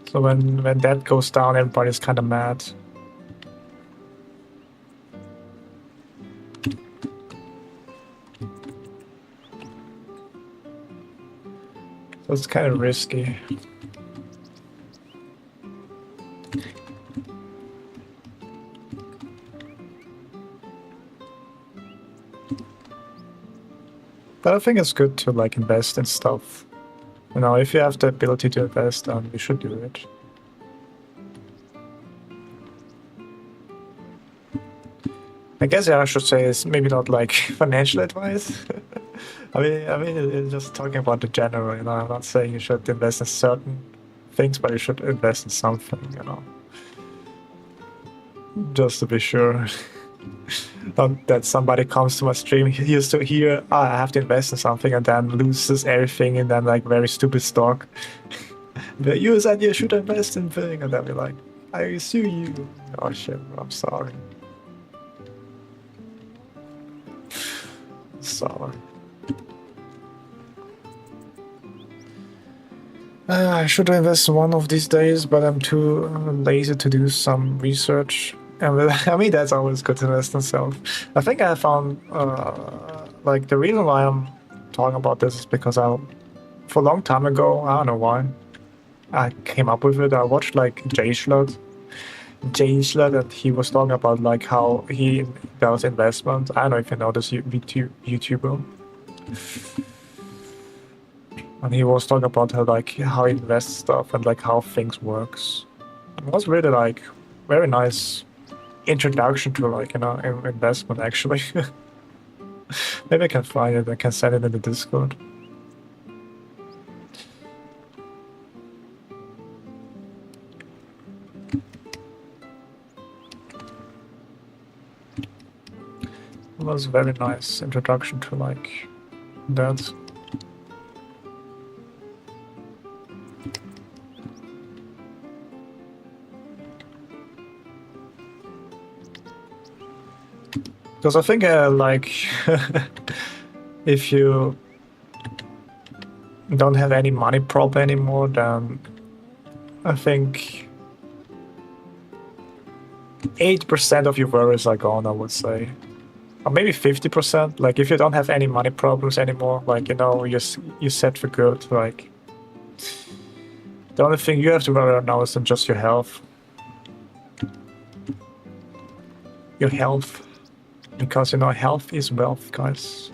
So when that goes down, everybody's kind of mad. So it's kind of risky. But I think it's good to like invest in stuff. You know, if you have the ability to invest, you should do it. I guess I should say it's maybe not like financial advice. I mean, it's just talking about the general. You know, I'm not saying you should invest in certain things, but you should invest in something. You know, just to be sure. Not that somebody comes to my stream, he used to hear, oh, I have to invest in something, and then loses everything in then like very stupid stock. But you said you should invest in thing, and then be like, I sue you. Oh shit, I'm sorry. Sorry. I should invest one of these days, but I'm too lazy to do some research. And I mean, that's always good to invest in self. I think I found, like, the reason why I'm talking about this is because for a long time ago, I don't know why, I came up with it. I watched, like, Jay Schlatt, and he was talking about, like, how he does investment. I don't know if you know this YouTuber. And he was talking about how he invests stuff and like how things works. It was really like very nice introduction to investment actually. Maybe I can find it. I can send it in the Discord. It was a very nice introduction to like that. Because I think like if you don't have any money problem anymore, then I think 8% of your worries are gone, I would say. Or maybe 50%. Like if you don't have any money problems anymore, like you know, you're set for good. Like the only thing you have to worry about now is just your health. Your health. Because you know, health is wealth, guys.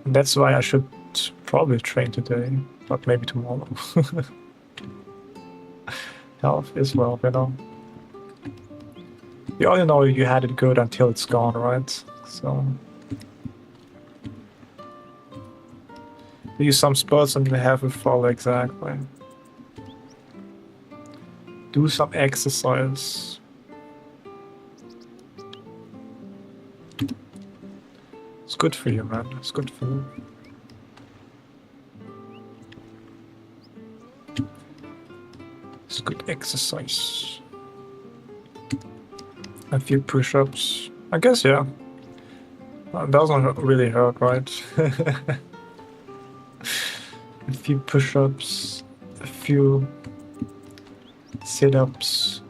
And that's why I should probably train today, but maybe tomorrow. Health is wealth, you know. You all know you had it good until it's gone, right? So use some sports and you have it fall exactly. Do some exercise. It's good for you, man. It's good for you. It's good exercise. A few push-ups. I guess, yeah. It doesn't really hurt, right? A few push-ups. A few sit-ups.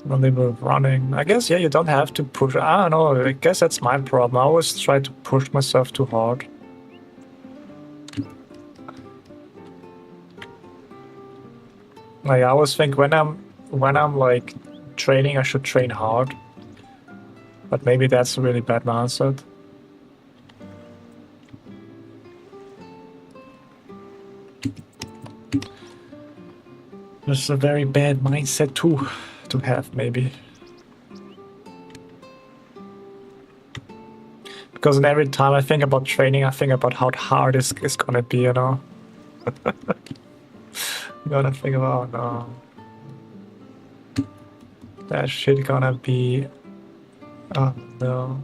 A little bit of running. I guess, yeah, you don't have to push. I don't know. I guess that's my problem. I always try to push myself too hard. Like, I always think when I'm like training, I should train hard. But maybe that's a really bad mindset. It's a very bad mindset too to have, maybe. Because every time I think about training, I think about how hard it's gonna be, you know? You gotta think about, no. That shit gonna be... Oh, no.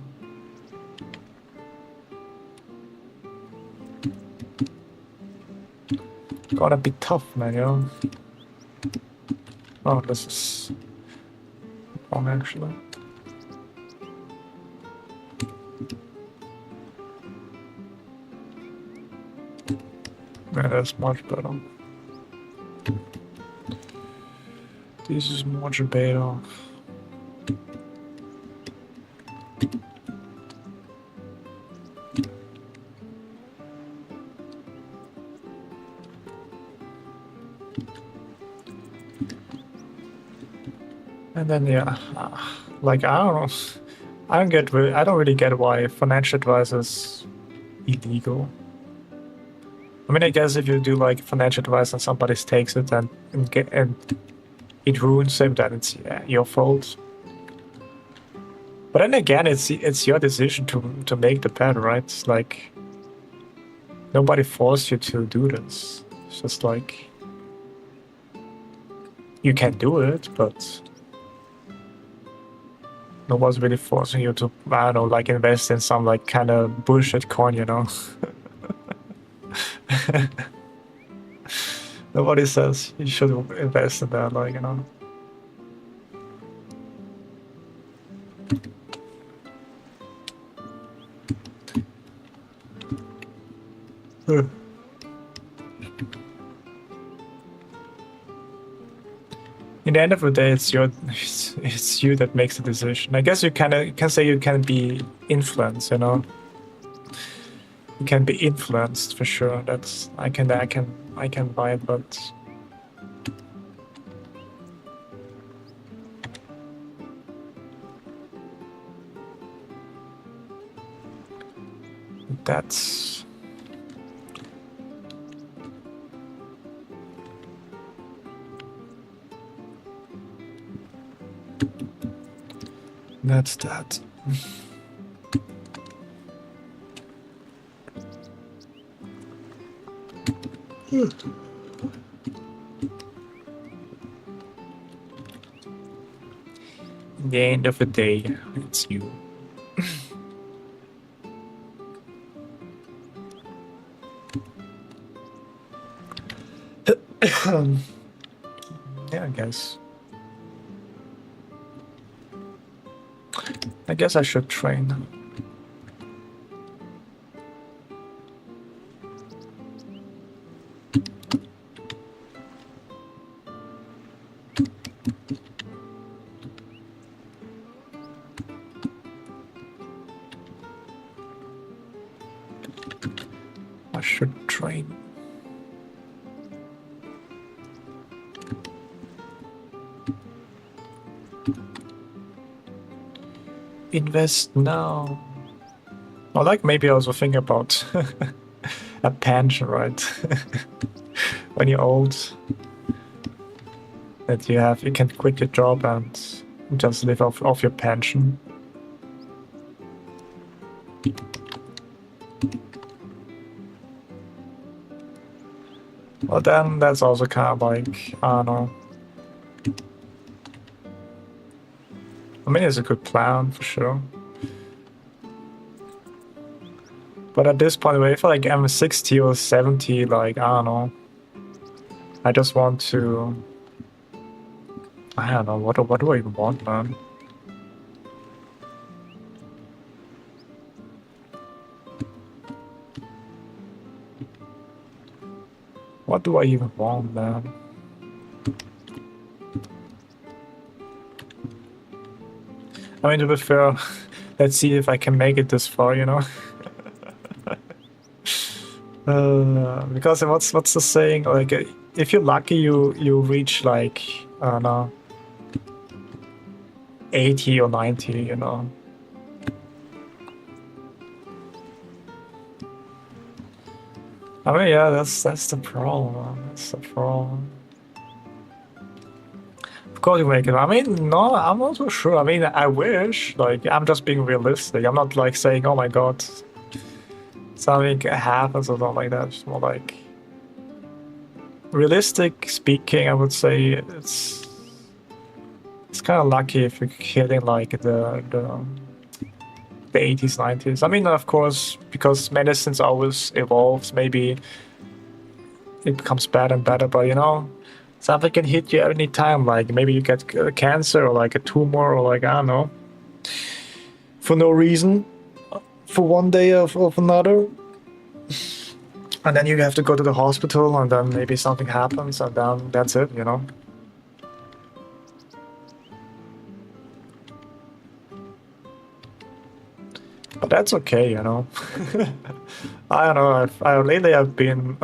Gonna be tough, man, you know? Oh, this is... wrong, actually. Yeah, that's much better. This is much better. And then yeah, like I don't know, I don't really get why financial advice is illegal. I mean, I guess if you do like financial advice and somebody takes it and it ruins him, then it's your fault. But then again, it's your decision to make the bet, right? It's like nobody forced you to do this. It's just like you can do it, but nobody's really forcing you to, I don't know, like invest in some like kind of bullshit coin, you know? Nobody says you should invest in that, like, you know? In the end of the day, it's you that makes the decision. I guess you can say you can be influenced, you know. You can be influenced for sure. That's I can buy it, but that's that. In the end of the day, it's you. Yeah, I guess I should train. I should train. Invest now. Or like maybe also think about a pension, right? When you're old, that you can quit your job and just live off your pension. Well, then that's also kind of like, I don't know. I mean, it's a good plan for sure. But at this point, if like I'm 60 or 70, like, I don't know. I just want to... I don't know, what do I even want, man? What do I even want, man? I mean, to be fair, let's see if I can make it this far, you know? Because what's the saying? Like, if you're lucky, you reach like, I don't know, 80 or 90, you know? I mean, yeah, that's the problem, man. That's the problem. Of course you make it. I mean, no, I'm not so sure. I mean, I wish. Like, I'm just being realistic. I'm not like saying, oh my god, something happens or something like that. It's more like, realistic speaking, I would say it's kind of lucky if you're hitting like the 80s, 90s. I mean, of course, because medicine always evolves, maybe it becomes better and better, but you know, something can hit you any time, like maybe you get cancer or like a tumor or like, I don't know, for no reason, for one day of another. And then you have to go to the hospital and then maybe something happens and then that's it, you know? But that's okay, you know? I don't know, lately I've been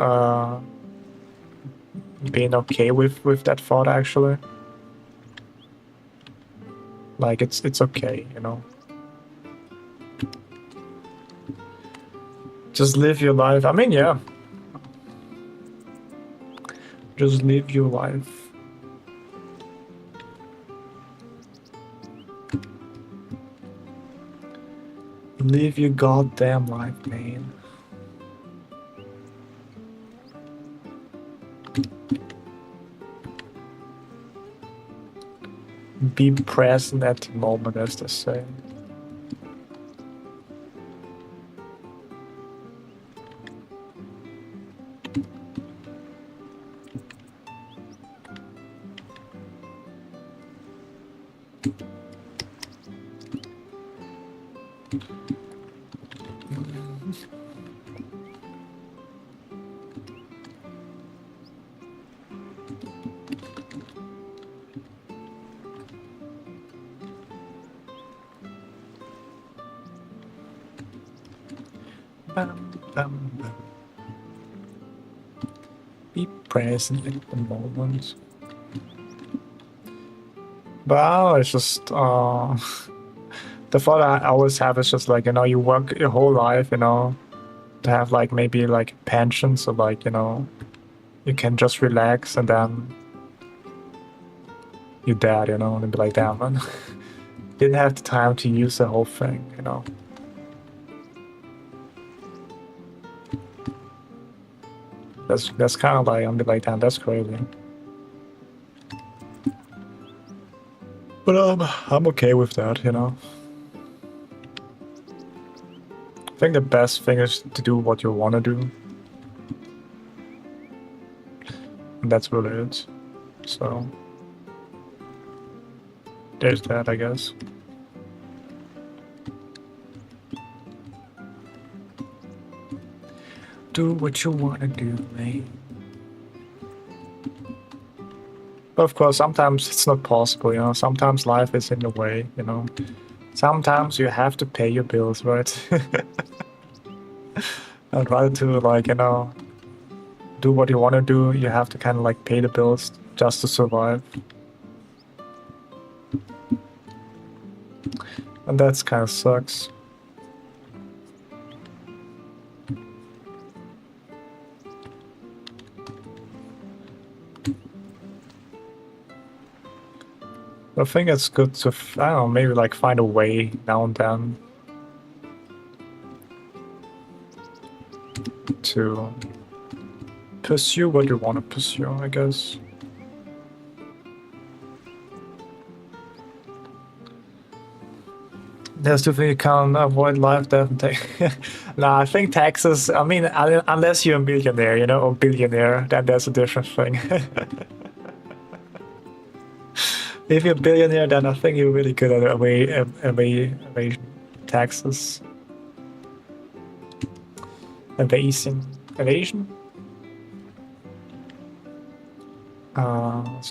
okay with that thought, actually. Like, it's okay, you know? Just live your life. I mean, yeah. Just live your life. Live your goddamn life, man. Be present at the moment, as they say. Bam, bam, bam. Be present at the moment. Well, it's just the thought I always have is just like, you know, you work your whole life, you know, to have like maybe like pension, so like, you know, you can just relax and then you're dead, you know, and be like, damn, man, didn't have the time to use the whole thing, you know. That's kind of like, I'm like, damn, that's crazy. But I'm okay with that, you know. I think the best thing is to do what you want to do. And that's really it. So there's that, I guess. Do what you want to do, mate. But of course, sometimes it's not possible, you know. Sometimes life is in the way, you know. Sometimes you have to pay your bills, right? I'd rather to, like, you know, do what you want to do. You have to kind of like pay the bills just to survive. And that's kind of sucks. I think it's good to, I don't know, maybe like find a way now and then to pursue what you want to pursue, I guess. There's two things you can't avoid: life, death, and tax. Nah, I think taxes, I mean, unless you're a millionaire, you know, or billionaire, then there's a different thing. If you're a billionaire, then I think you're really good at evading taxes. Evasion?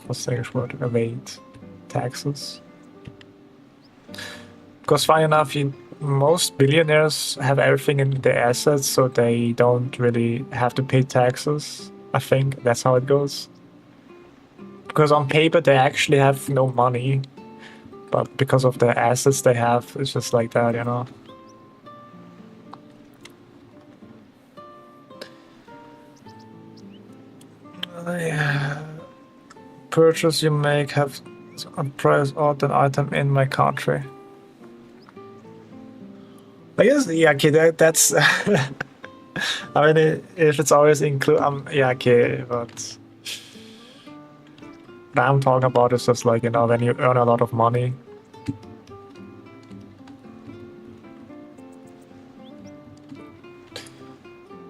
What's the English word? Evade taxes. Because funny enough, most billionaires have everything in their assets, so they don't really have to pay taxes. I think that's how it goes. Because on paper they actually have no money, but because of the assets they have, it's just like that, you know. Yeah. Purchase you make have a price odd an item in my country. I guess, yeah, okay, that's. I mean, if it's always include, yeah, okay, but what I'm talking about is just like, you know, when you earn a lot of money.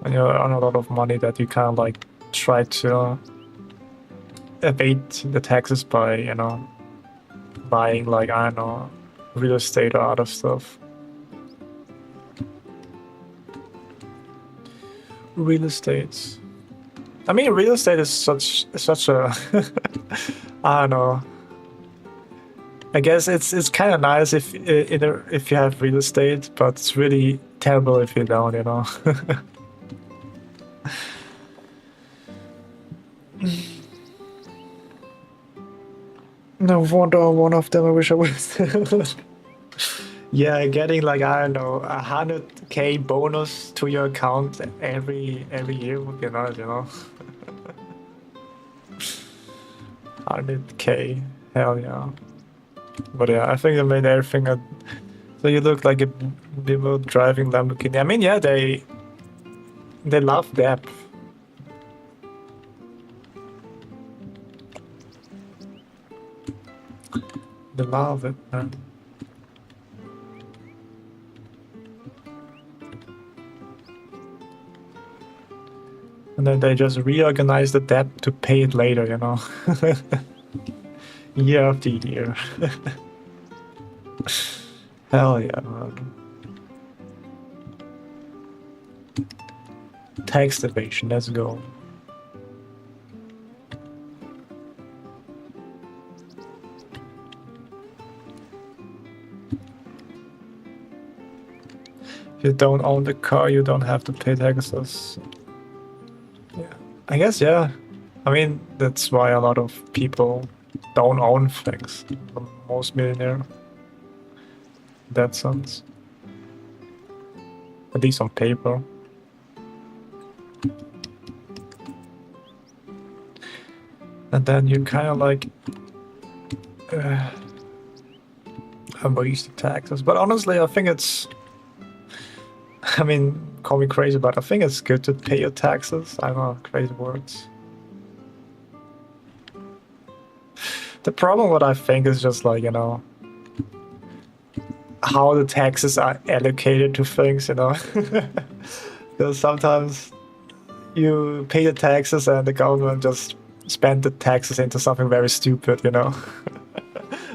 When you earn a lot of money, that you kind of like try to evade the taxes by, you know, buying like, I don't know, real estate or other stuff. Real estate. I mean, real estate is such a I don't know. I guess it's kind of nice if you have real estate, but it's really terrible if you don't, you know. No wonder one of them I wish I was. Yeah, getting like, I don't know, 100k bonus to your account every year would be nice, you know. 100K. Hell yeah. But yeah, I think they made everything. So you look like a people driving Lamborghini. I mean, yeah, they love depth. They love it, man. And then they just reorganize the debt to pay it later, you know? Year after year. Hell yeah, man. Tax evasion, let's go. If you don't own the car, you don't have to pay taxes. Yeah, I guess, yeah. I mean, that's why a lot of people don't own things. Most millionaire. In that sense. At least on paper. And then you kind of like raise the taxes. But honestly, I think it's. I mean, call me crazy, but I think it's good to pay your taxes. I don't know, crazy words. The problem, what I think, is just like, you know, how the taxes are allocated to things, you know. Because sometimes you pay the taxes and the government just spend the taxes into something very stupid, you know.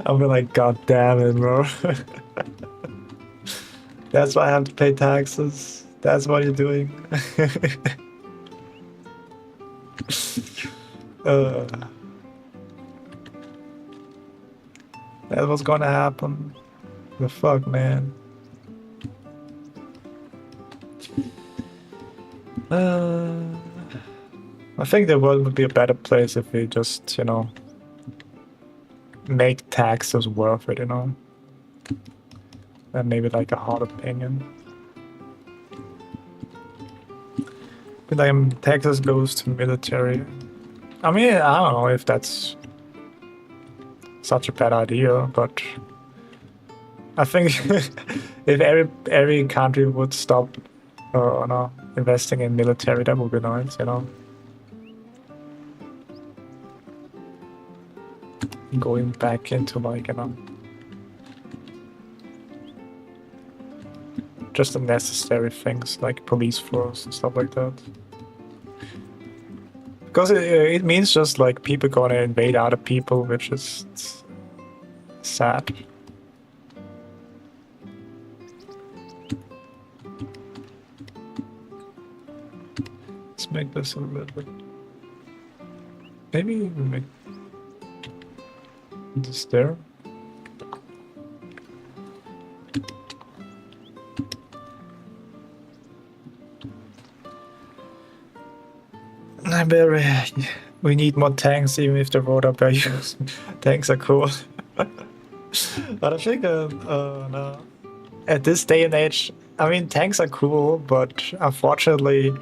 I'll be like, God damn it, bro. That's why I have to pay taxes. That's what you're doing. That's what's gonna happen. The fuck, man. I think the world would be a better place if we just, you know, make taxes worth it, you know. And maybe like a hard opinion. But like taxes goes to military. I mean, I don't know if that's such a bad idea, but I think if every country would stop, no, investing in military, that would be nice, you know. Going back into like, you know, just the necessary things like police force and stuff like that. Because it means just like people gonna invade other people, which is sad. Let's make this a little bit. Maybe we make this there. We need more tanks, even if the road are bad. Tanks are cool. But I think no. At this day and age, I mean, tanks are cool, but unfortunately,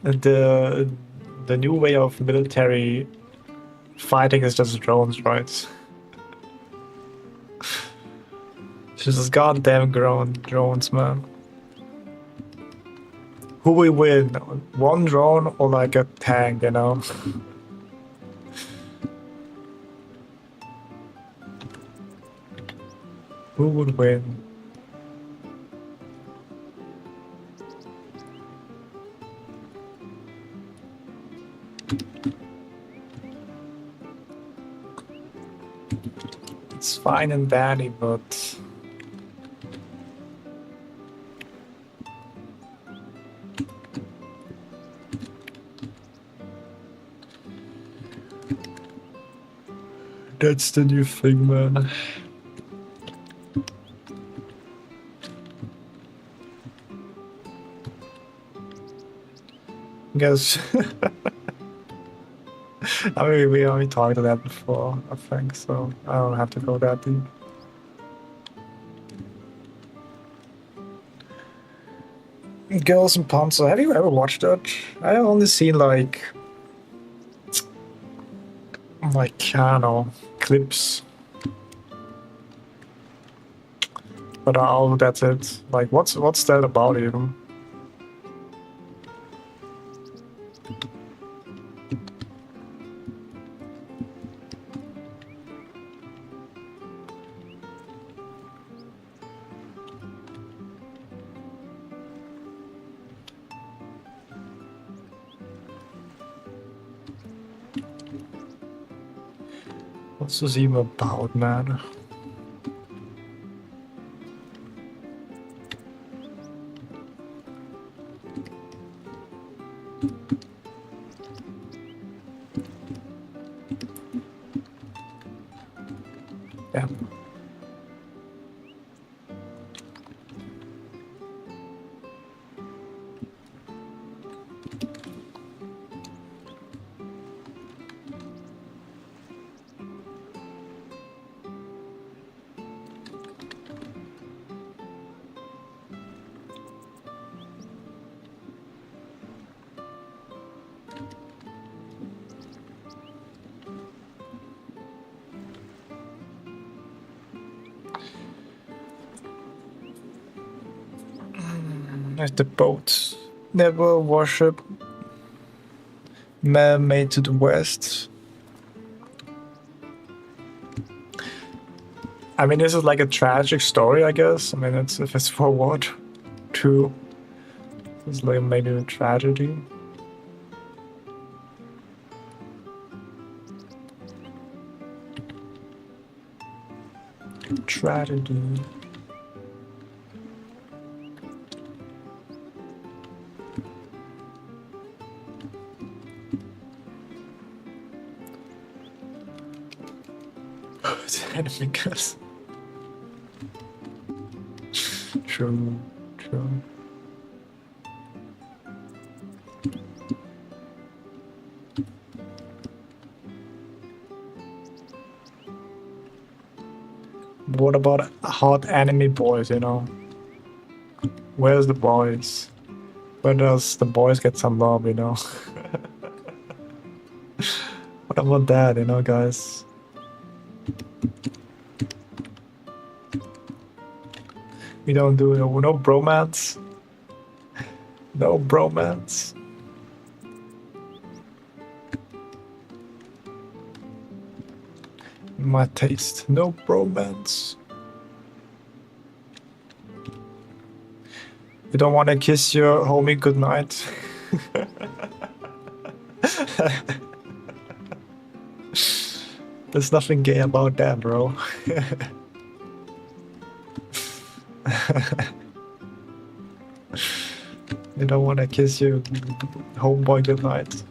the new way of military fighting is just drones, right? Just goddamn drones, man. Who will win? One drone or like a tank, you know? Who would win? It's fine and dandy, but that's the new thing, man. I guess. I mean, we already talked about that before, I think, so I don't have to go that deep. Girls and Panzer, have you ever watched that? I only seen like like, I don't know, clips. But oh, that's it. Like, what's that about even? What's this even about, man? Yeah. At the boat. Never worship man made to the west. I mean, this is like a tragic story, I guess. I mean, it's if it's for World War II, it's like maybe a tragedy. Tragedy. Because true. What about hot anime boys, you know? Where's the boys? Where does the boys get some love, you know? What about that, you know, guys? We don't do no bromance. No bromance. My taste, no bromance. You don't want to kiss your homie goodnight. There's nothing gay about that, bro. You don't want to kiss your homeboy goodnight.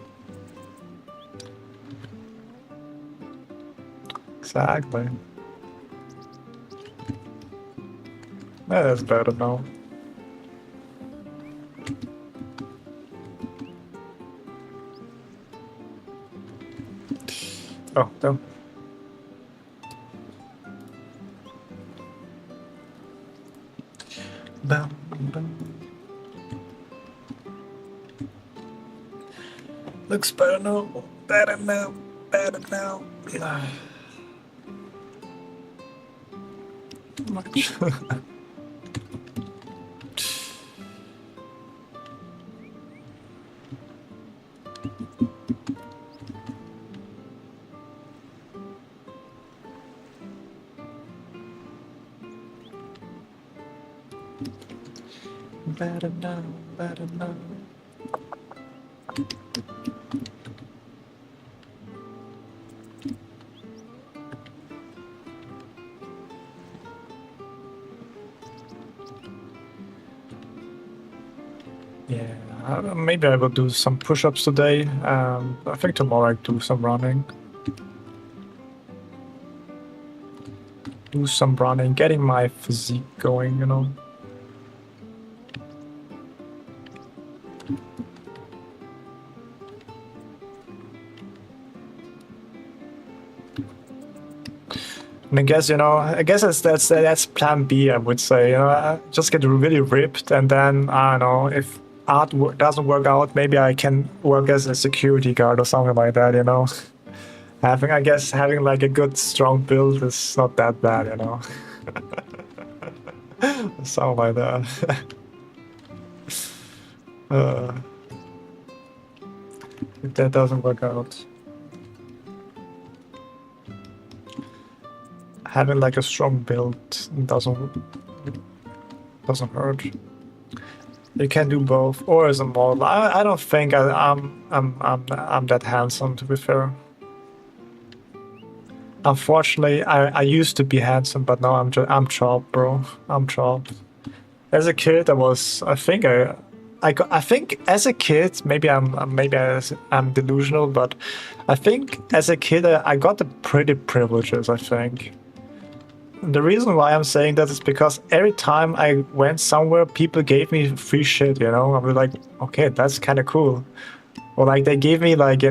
Exactly. Yeah, that's better now. Oh, no. Bum, bum. Looks better now. Better now. Better now. Much. Better now. Better now. Yeah, maybe I will do some push-ups today. I think tomorrow I do some running. Do some running, getting my physique going, you know. And I guess, you know, that's plan B, I would say. You know, I just get really ripped, and then I don't know, if art doesn't work out, maybe I can work as a security guard or something like that, you know. I guess having like a good strong build is not that bad, you know. Something like that. uh, if that doesn't work out, having like a strong build doesn't hurt. You can do both, or as a model. I don't think I'm that handsome, to be fair. Unfortunately, I used to be handsome, but now I'm chopped, bro. I'm chopped. As a kid, I think as a kid, I'm delusional, but I think as a kid I got the pretty privileges. I think. The reason why I'm saying that is because every time I went somewhere, people gave me free shit, you know? I'm like, okay, that's kind of cool. Or like they gave me like,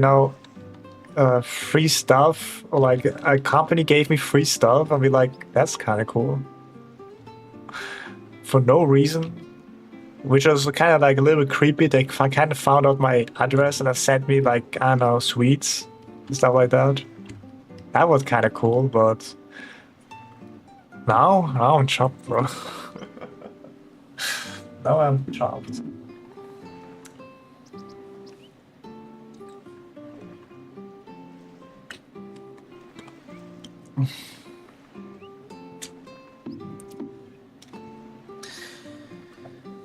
free stuff, or like a company gave me free stuff. I'll be like, that's kind of cool. For no reason. Which was kind of like a little creepy. They kind of found out my address and sent me like, I don't know, sweets and stuff like that. That was kind of cool, but now I'm chopped, bro. Now I'm chopped.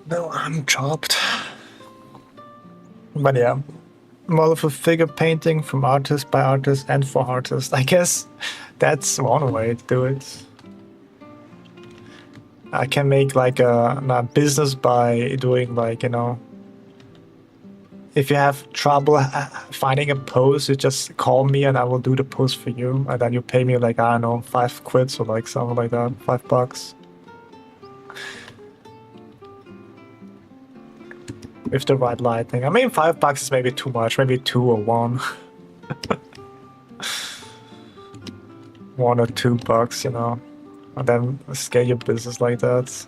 No, I'm chopped. But yeah, model for figure painting from artist by artist and for artist. I guess that's one way to do it. I can make like a business by doing like, if you have trouble finding a pose, you just call me and I will do the pose for you. And then you pay me like, I don't know, 5 quids or like something like that, $5. With the right lighting. I mean, $5 is maybe too much, maybe 2 or 1. 1 or $2, you know. And then scale your business like that.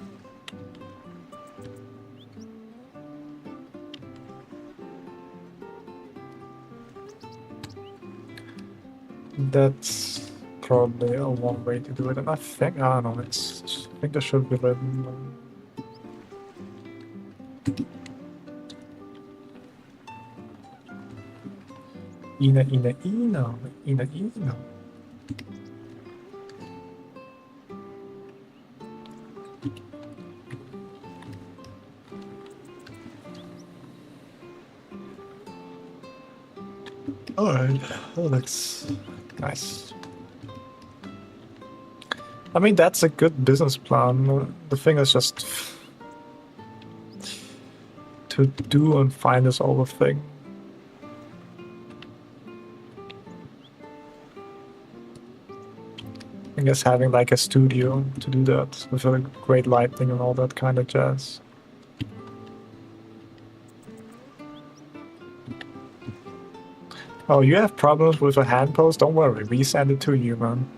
That's probably a one way to do it, and I think I don't know. I think there should be written. Ina. Alright, that looks nice. I mean, that's a good business plan. The thing is just to do and find this other thing. I guess having like a studio to do that with a great lighting and all that kind of jazz. Oh, you have problems with a hand pose? Don't worry, we send it to you, man.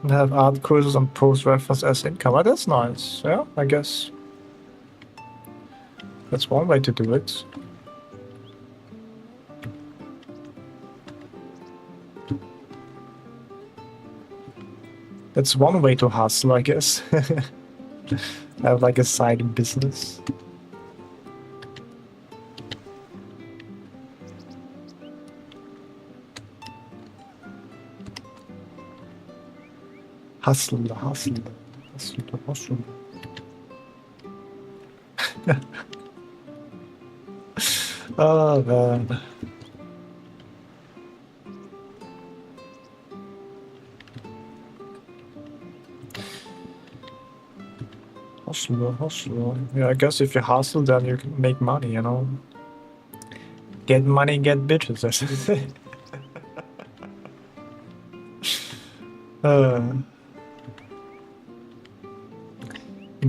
And have art courses and post reference as income. Oh, that's nice. Yeah, I guess that's one way to do it. That's one way to hustle, I guess. Have like a side business. Hustle. Oh man. Hustle. Yeah, I guess if you hustle, then you can make money, you know? Get money, get bitches, as they say.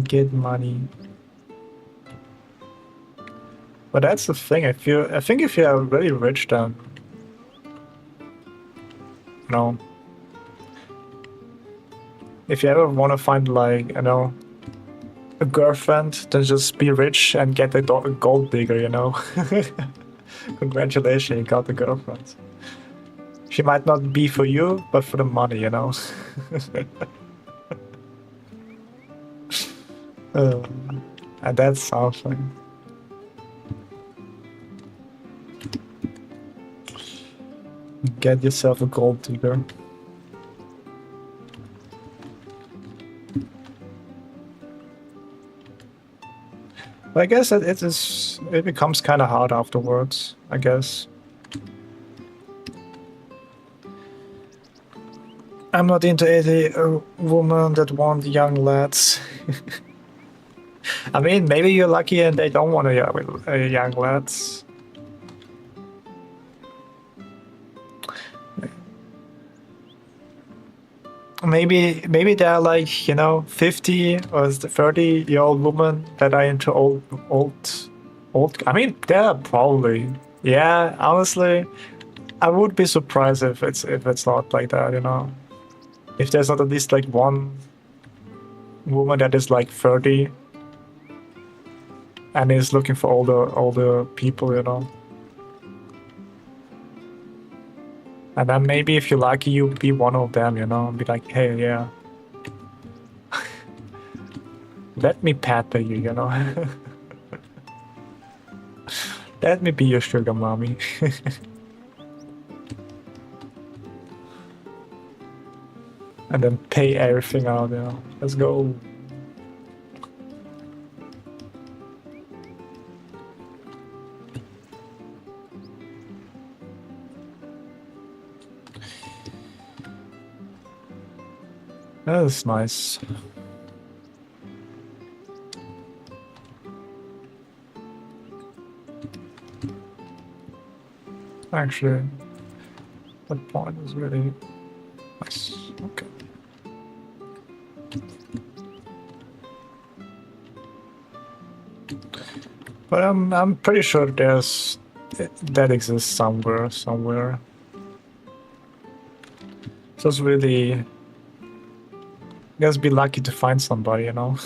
Get money. But that's the thing, I think if you are really rich, then, you know, if you ever want to find like, you know, a girlfriend than just be rich and get a gold digger, you know? Congratulations, you got a girlfriend. She might not be for you, but for the money, you know? And that's something. Get yourself a gold digger. But I guess it becomes kind of hard afterwards, I guess. I'm not into any woman that want young lads. I mean, maybe you're lucky and they don't want a young lads. Maybe they're like, you know, 50 or 30-year-old women that are into old. I mean, they're probably. Yeah, honestly, I would be surprised if it's not like that, you know. If there's not at least like one woman that is like 30 and is looking for older people, you know. And then maybe if you're lucky, you be one of them, you know, and be like, hey, yeah. Let me patter you, you know. Let me be your sugar mommy. And then pay everything out, you know. Let's go. That's nice. Actually, that point is really nice. Okay. But I'm pretty sure that exists somewhere. Just really, just be lucky to find somebody, you know.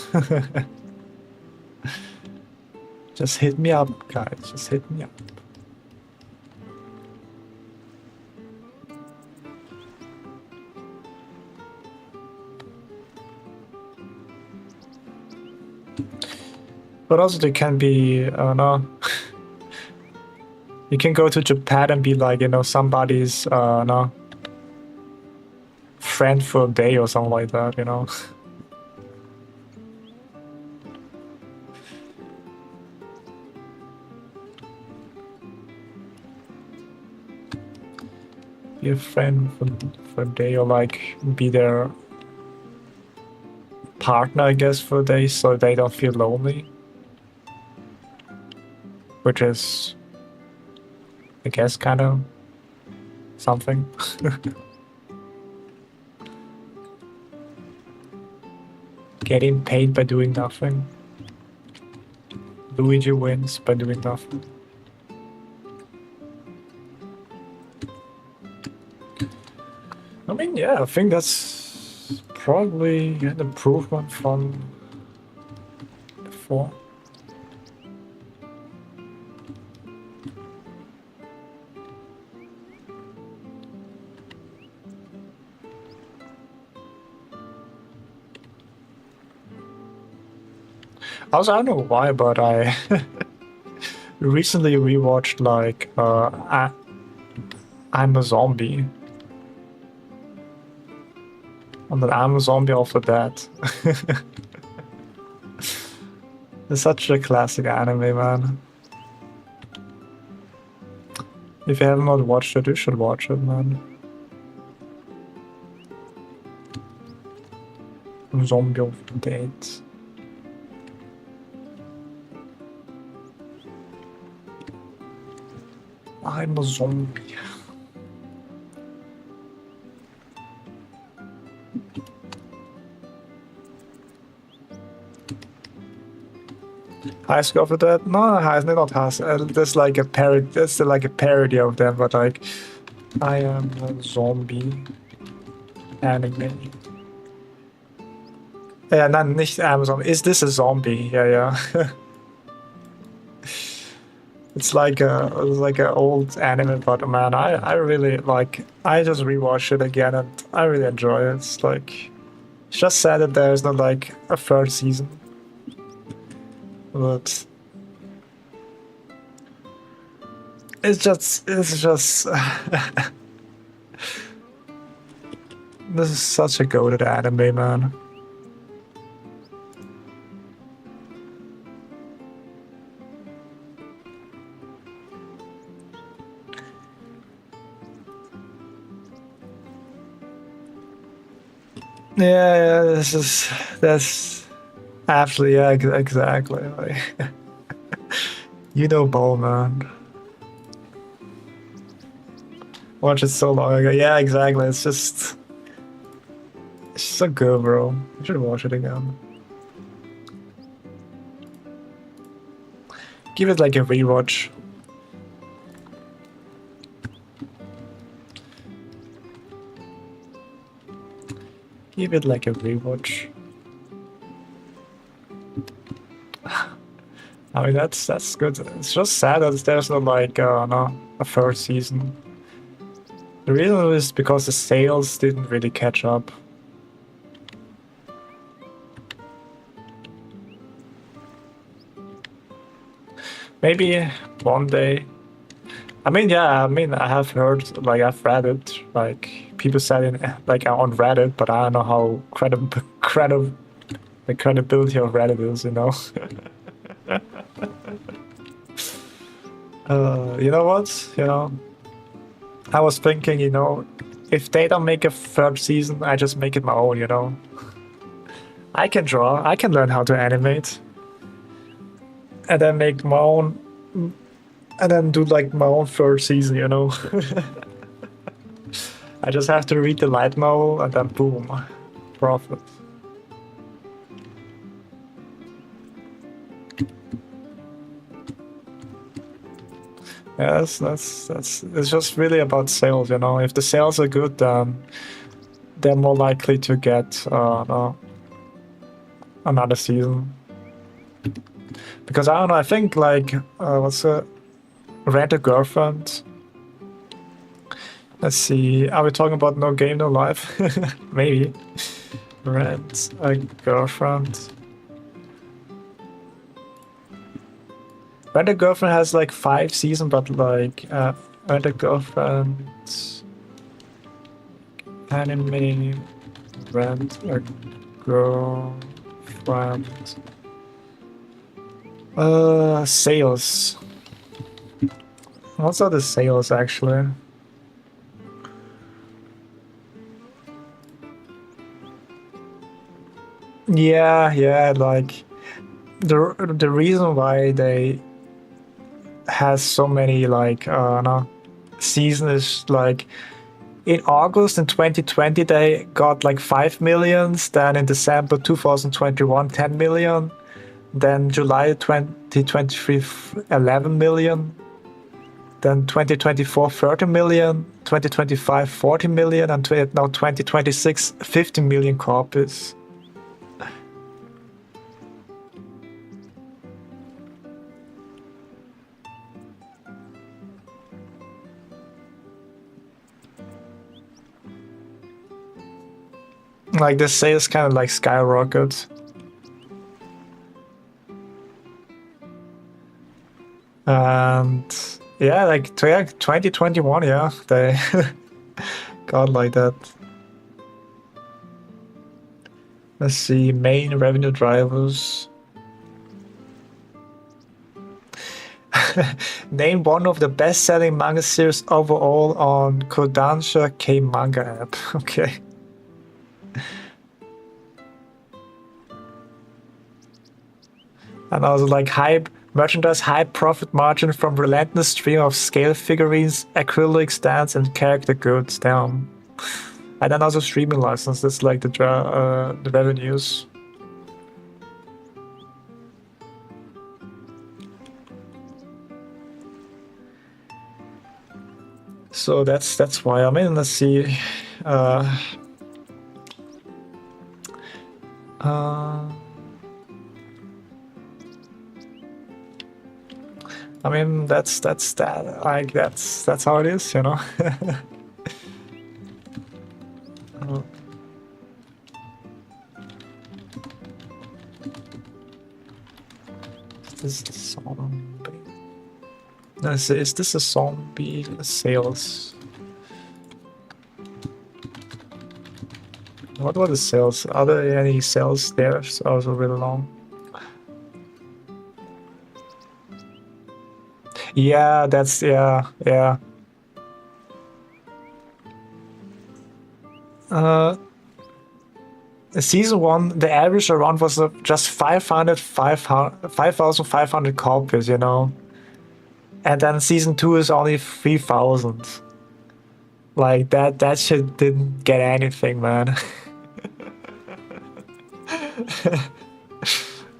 Just hit me up, guys. Just hit me up. But also there can be, no. You can go to Japan and be like, you know, somebody's, no, friend for a day or something like that, you know. Be a friend for a day, or like be their partner, I guess, for a day, so they don't feel lonely. Which is, I guess, kind of something. Getting paid by doing nothing. Luigi wins by doing nothing. I mean, yeah, I think that's probably an improvement from before. Also, I don't know why, but I recently rewatched like I'm a Zombie. And then I'm a Zombie after that. It's such a classic anime, man. If you have not watched it, you should watch it, man. Zombie of the Date. I'm a zombie. High School of the Dead? No, not High. There's like a parody. That's like a parody of them, but like, I am a zombie anime. Ja, nein, nicht Amazon. Is this a zombie? Yeah, yeah. It's like an old anime, but man, I really like. I just rewatched it again, and I really enjoy it. It's just sad that there's not like a third season, but it's just this is such a goated anime, man. Yeah, that's absolutely yeah, exactly. Like, you know, Ball, man. Watched it so long ago. Yeah, exactly. It's so good, bro. You should watch it again. Give it like a rewatch. Give it like a rewatch. I mean, that's good. It's just sad that there's not like no, a third season. The reason is because the sales didn't really catch up. Maybe one day. I mean, yeah, I mean, I have heard, like, I've read it, like, people said in, like, on Reddit, but I don't know how the credibility of Reddit is, you know? You know what? You know, I was thinking, you know, if they don't make a third season, I just make it my own, you know? I can draw, I can learn how to animate, and then make my own, and then do, like, my own third season, you know? I just have to read the light novel and then boom, profit. Yeah, that's it's just really about sales, you know. If the sales are good, then they're more likely to get no, another season. Because I don't know, I think like what's a Rent a Girlfriend? Let's see. Are we talking about No Game No Life? Maybe. Rent a Girlfriend. Rent a Girlfriend has like 5 seasons, but like Rent a Girlfriend anime Rent a Girlfriend sales. What are the sales actually? Yeah, like the reason why they has so many like no, season is like in August in 2020 they got like 5 millions, then in December 2021 10 million, then July 2023 11 million, then 2024 30 million, 2025 40 million, and now 2026 50 million copies. Like the sales kind of like skyrocket. And yeah, like 2021, yeah, they got like that. Let's see, main revenue drivers. Name one of the best-selling manga series overall on Kodansha K Manga app. Okay. And also like high merchandise, high profit margin from relentless stream of scale figurines, acrylic stands, and character goods. Damn. And then also streaming license. That's like the revenues. So that's why. I mean, let's see. Uh, I mean, that's that. Like that's how it is, you know. Uh, is this a zombie? No, is this a zombie sales? What were the sales? Are there any sales there? It's also really long. Yeah, that's yeah. Uh, Season 1, the average around was just 5,500 copies, you know? And then Season 2 is only 3,000. Like, that shit didn't get anything, man.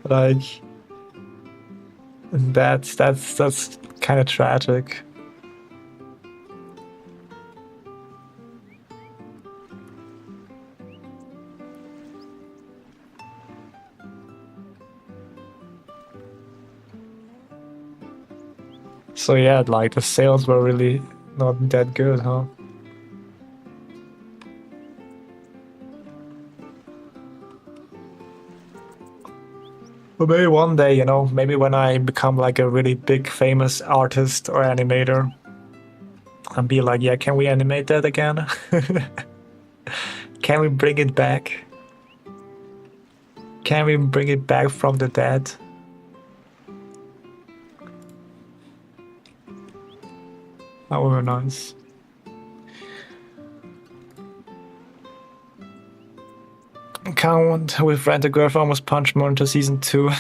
Like, that's kind of tragic. So yeah, like the sales were really not that good, huh? But maybe one day, you know, maybe when I become like a really big famous artist or animator, and be like, yeah, can we animate that again? Can we bring it back? Can we bring it back from the dead? That would be nice. Count with Rent a Girlfriend almost punched more into season 2.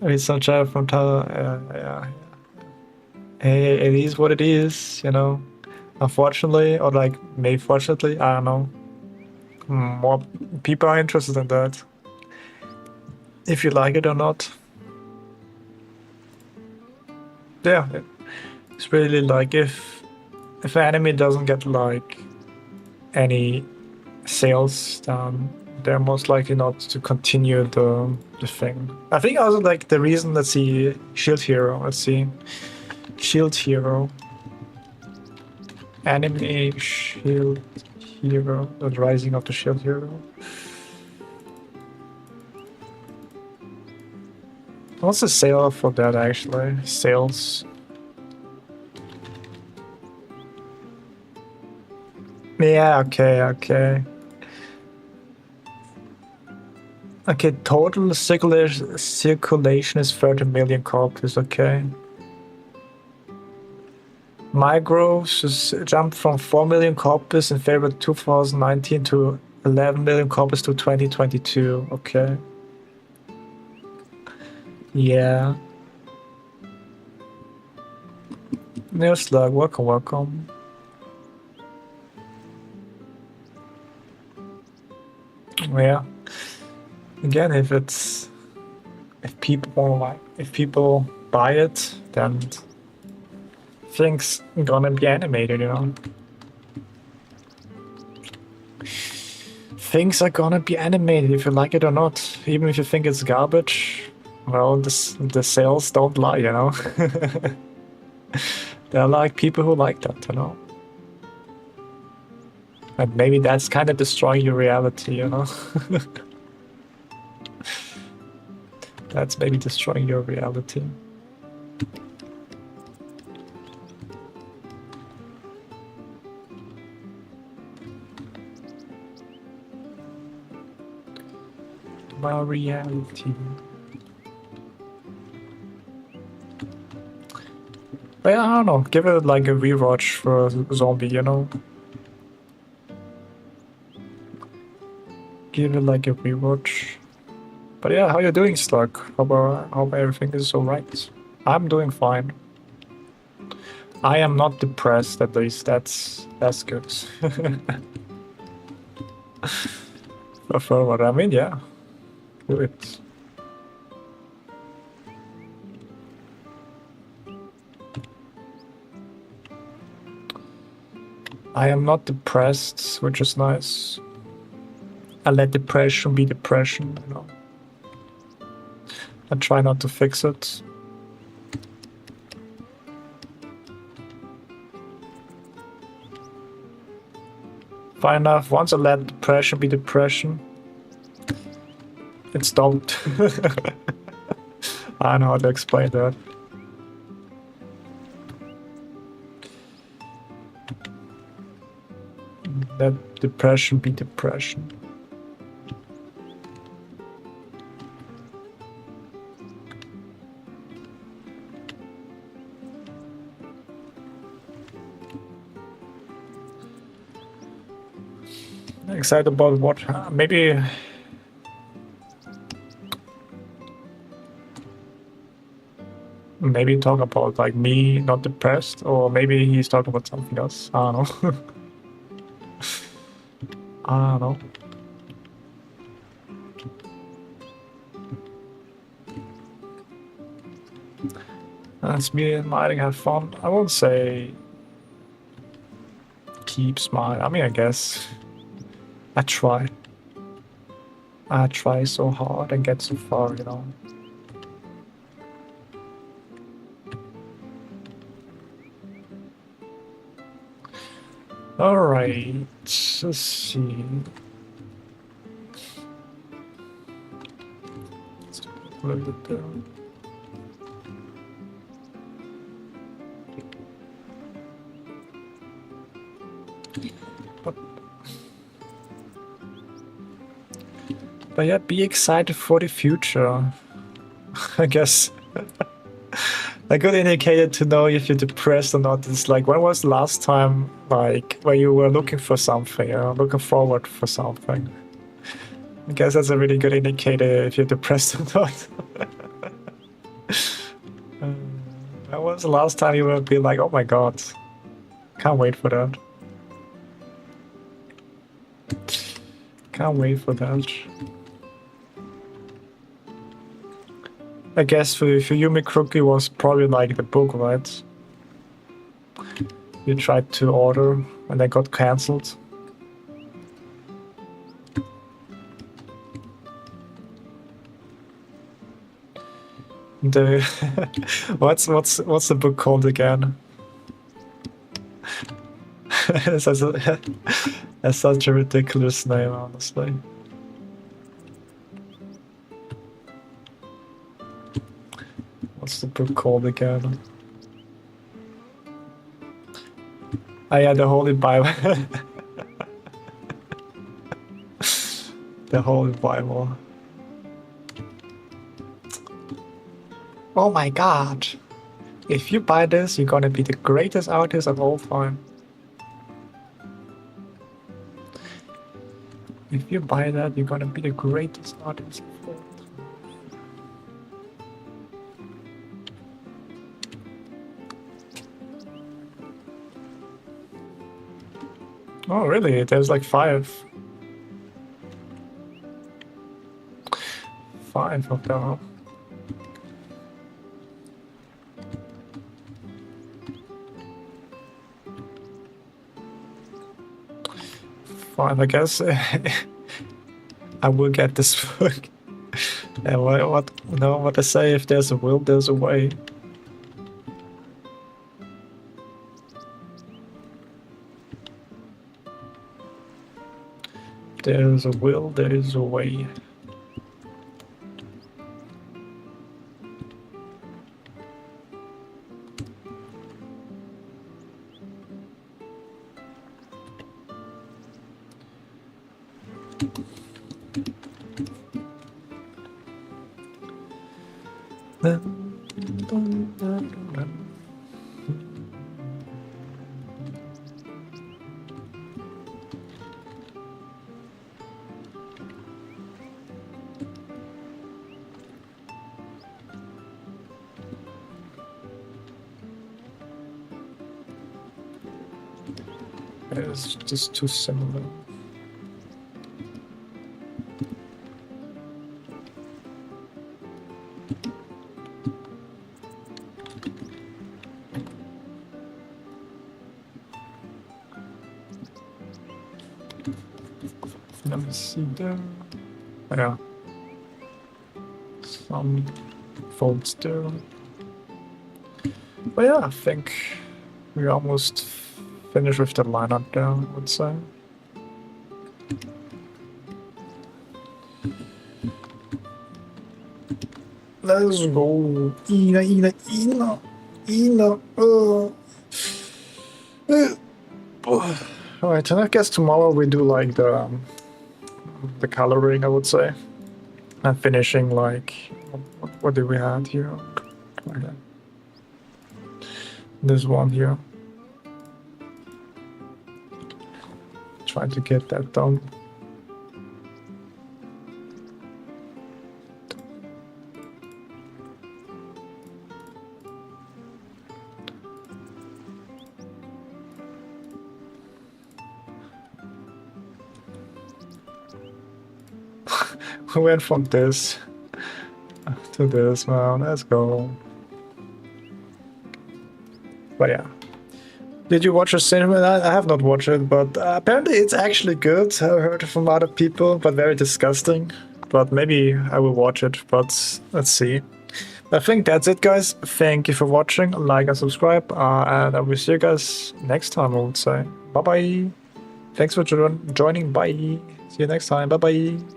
It's some child from Tyler. Yeah. Hey, it is what it is, you know. Unfortunately, or like maybe fortunately, I don't know. More people are interested in that. If you like it or not. Yeah, it's really like if anime doesn't get like any sales, they're most likely not to continue the thing. I think also like the reason, let's see, Shield Hero, Shield Hero, anime Shield Hero, the Rising of the Shield Hero. What's the sale for that actually? Sales. Yeah, okay. Okay, total circulation is 30 million copies, okay. My gross has jumped from 4 million copies in February 2019 to 11 million copies to 2022, okay. Yeah. New Slug, welcome. Yeah. Again, if people buy it, then things gonna be animated, you know. Things are gonna be animated if you like it or not. Even if you think it's garbage, well, the sales don't lie, you know. There are like people who like that, you know. And maybe that's kind of destroying your reality, you know. That's maybe destroying your reality. My reality. But yeah, I don't know. Give it like a rewatch for Zombie, you know. Give it like a rewatch. But yeah, how you doing, Slug? Hope everything is alright. I'm doing fine. I am not depressed, at least. That's good. For what I mean, yeah. Do it. I am not depressed, which is nice. I let depression be depression, you know. I try not to fix it. Fine enough, once I let depression be depression, it stopped. I don't know how to explain that. Let depression be depression. Excited about what? Maybe talk about like me not depressed, or maybe he's talking about something else. I don't know. I don't know. It's me smiling, have fun. I won't say keep smiling. I mean, I guess I try. I try so hard and get so far, you know. Alright, let's see. Let's put a little bit down. But yeah, be excited for the future. I guess a good indicator to know if you're depressed or not is like, when was the last time like where you were looking for something, you know, looking forward for something? I guess that's a really good indicator if you're depressed or not. When was the last time you would be like, oh my god, can't wait for that. Can't wait for that. I guess for you, McCrookie was probably like the book, right? You tried to order and then got cancelled. The what's the book called again? That's such a ridiculous name, honestly. What's the book called again? Oh yeah, the Holy Bible. The Holy Bible. Oh my god. If you buy this, you're gonna be the greatest artist of all time. If you buy that, you're gonna be the greatest artist of all time. Oh really? There's like 5. 5 of them. Fine, I guess I will get this book. And what I say, if there's a will, there's a way. There's a will, there is a way. It's just too similar. Let me see there. Yeah. Some folds there. But yeah, I think we almost finished with the lineup there, I would say. Let's go. Ina. Alright, and I guess tomorrow we do like the coloring, I would say. And finishing like what did we have here? Like that. This one here. Try to get that done. We went from this to this, man. Let's go. But yeah. Did you watch the cinema? I have not watched it, but apparently it's actually good. I heard from other people, but very disgusting. But maybe I will watch it, but let's see. I think that's it, guys. Thank you for watching. Like and subscribe, and I will see you guys next time, I would say. Bye-bye. Thanks for joining. Bye. See you next time. Bye-bye.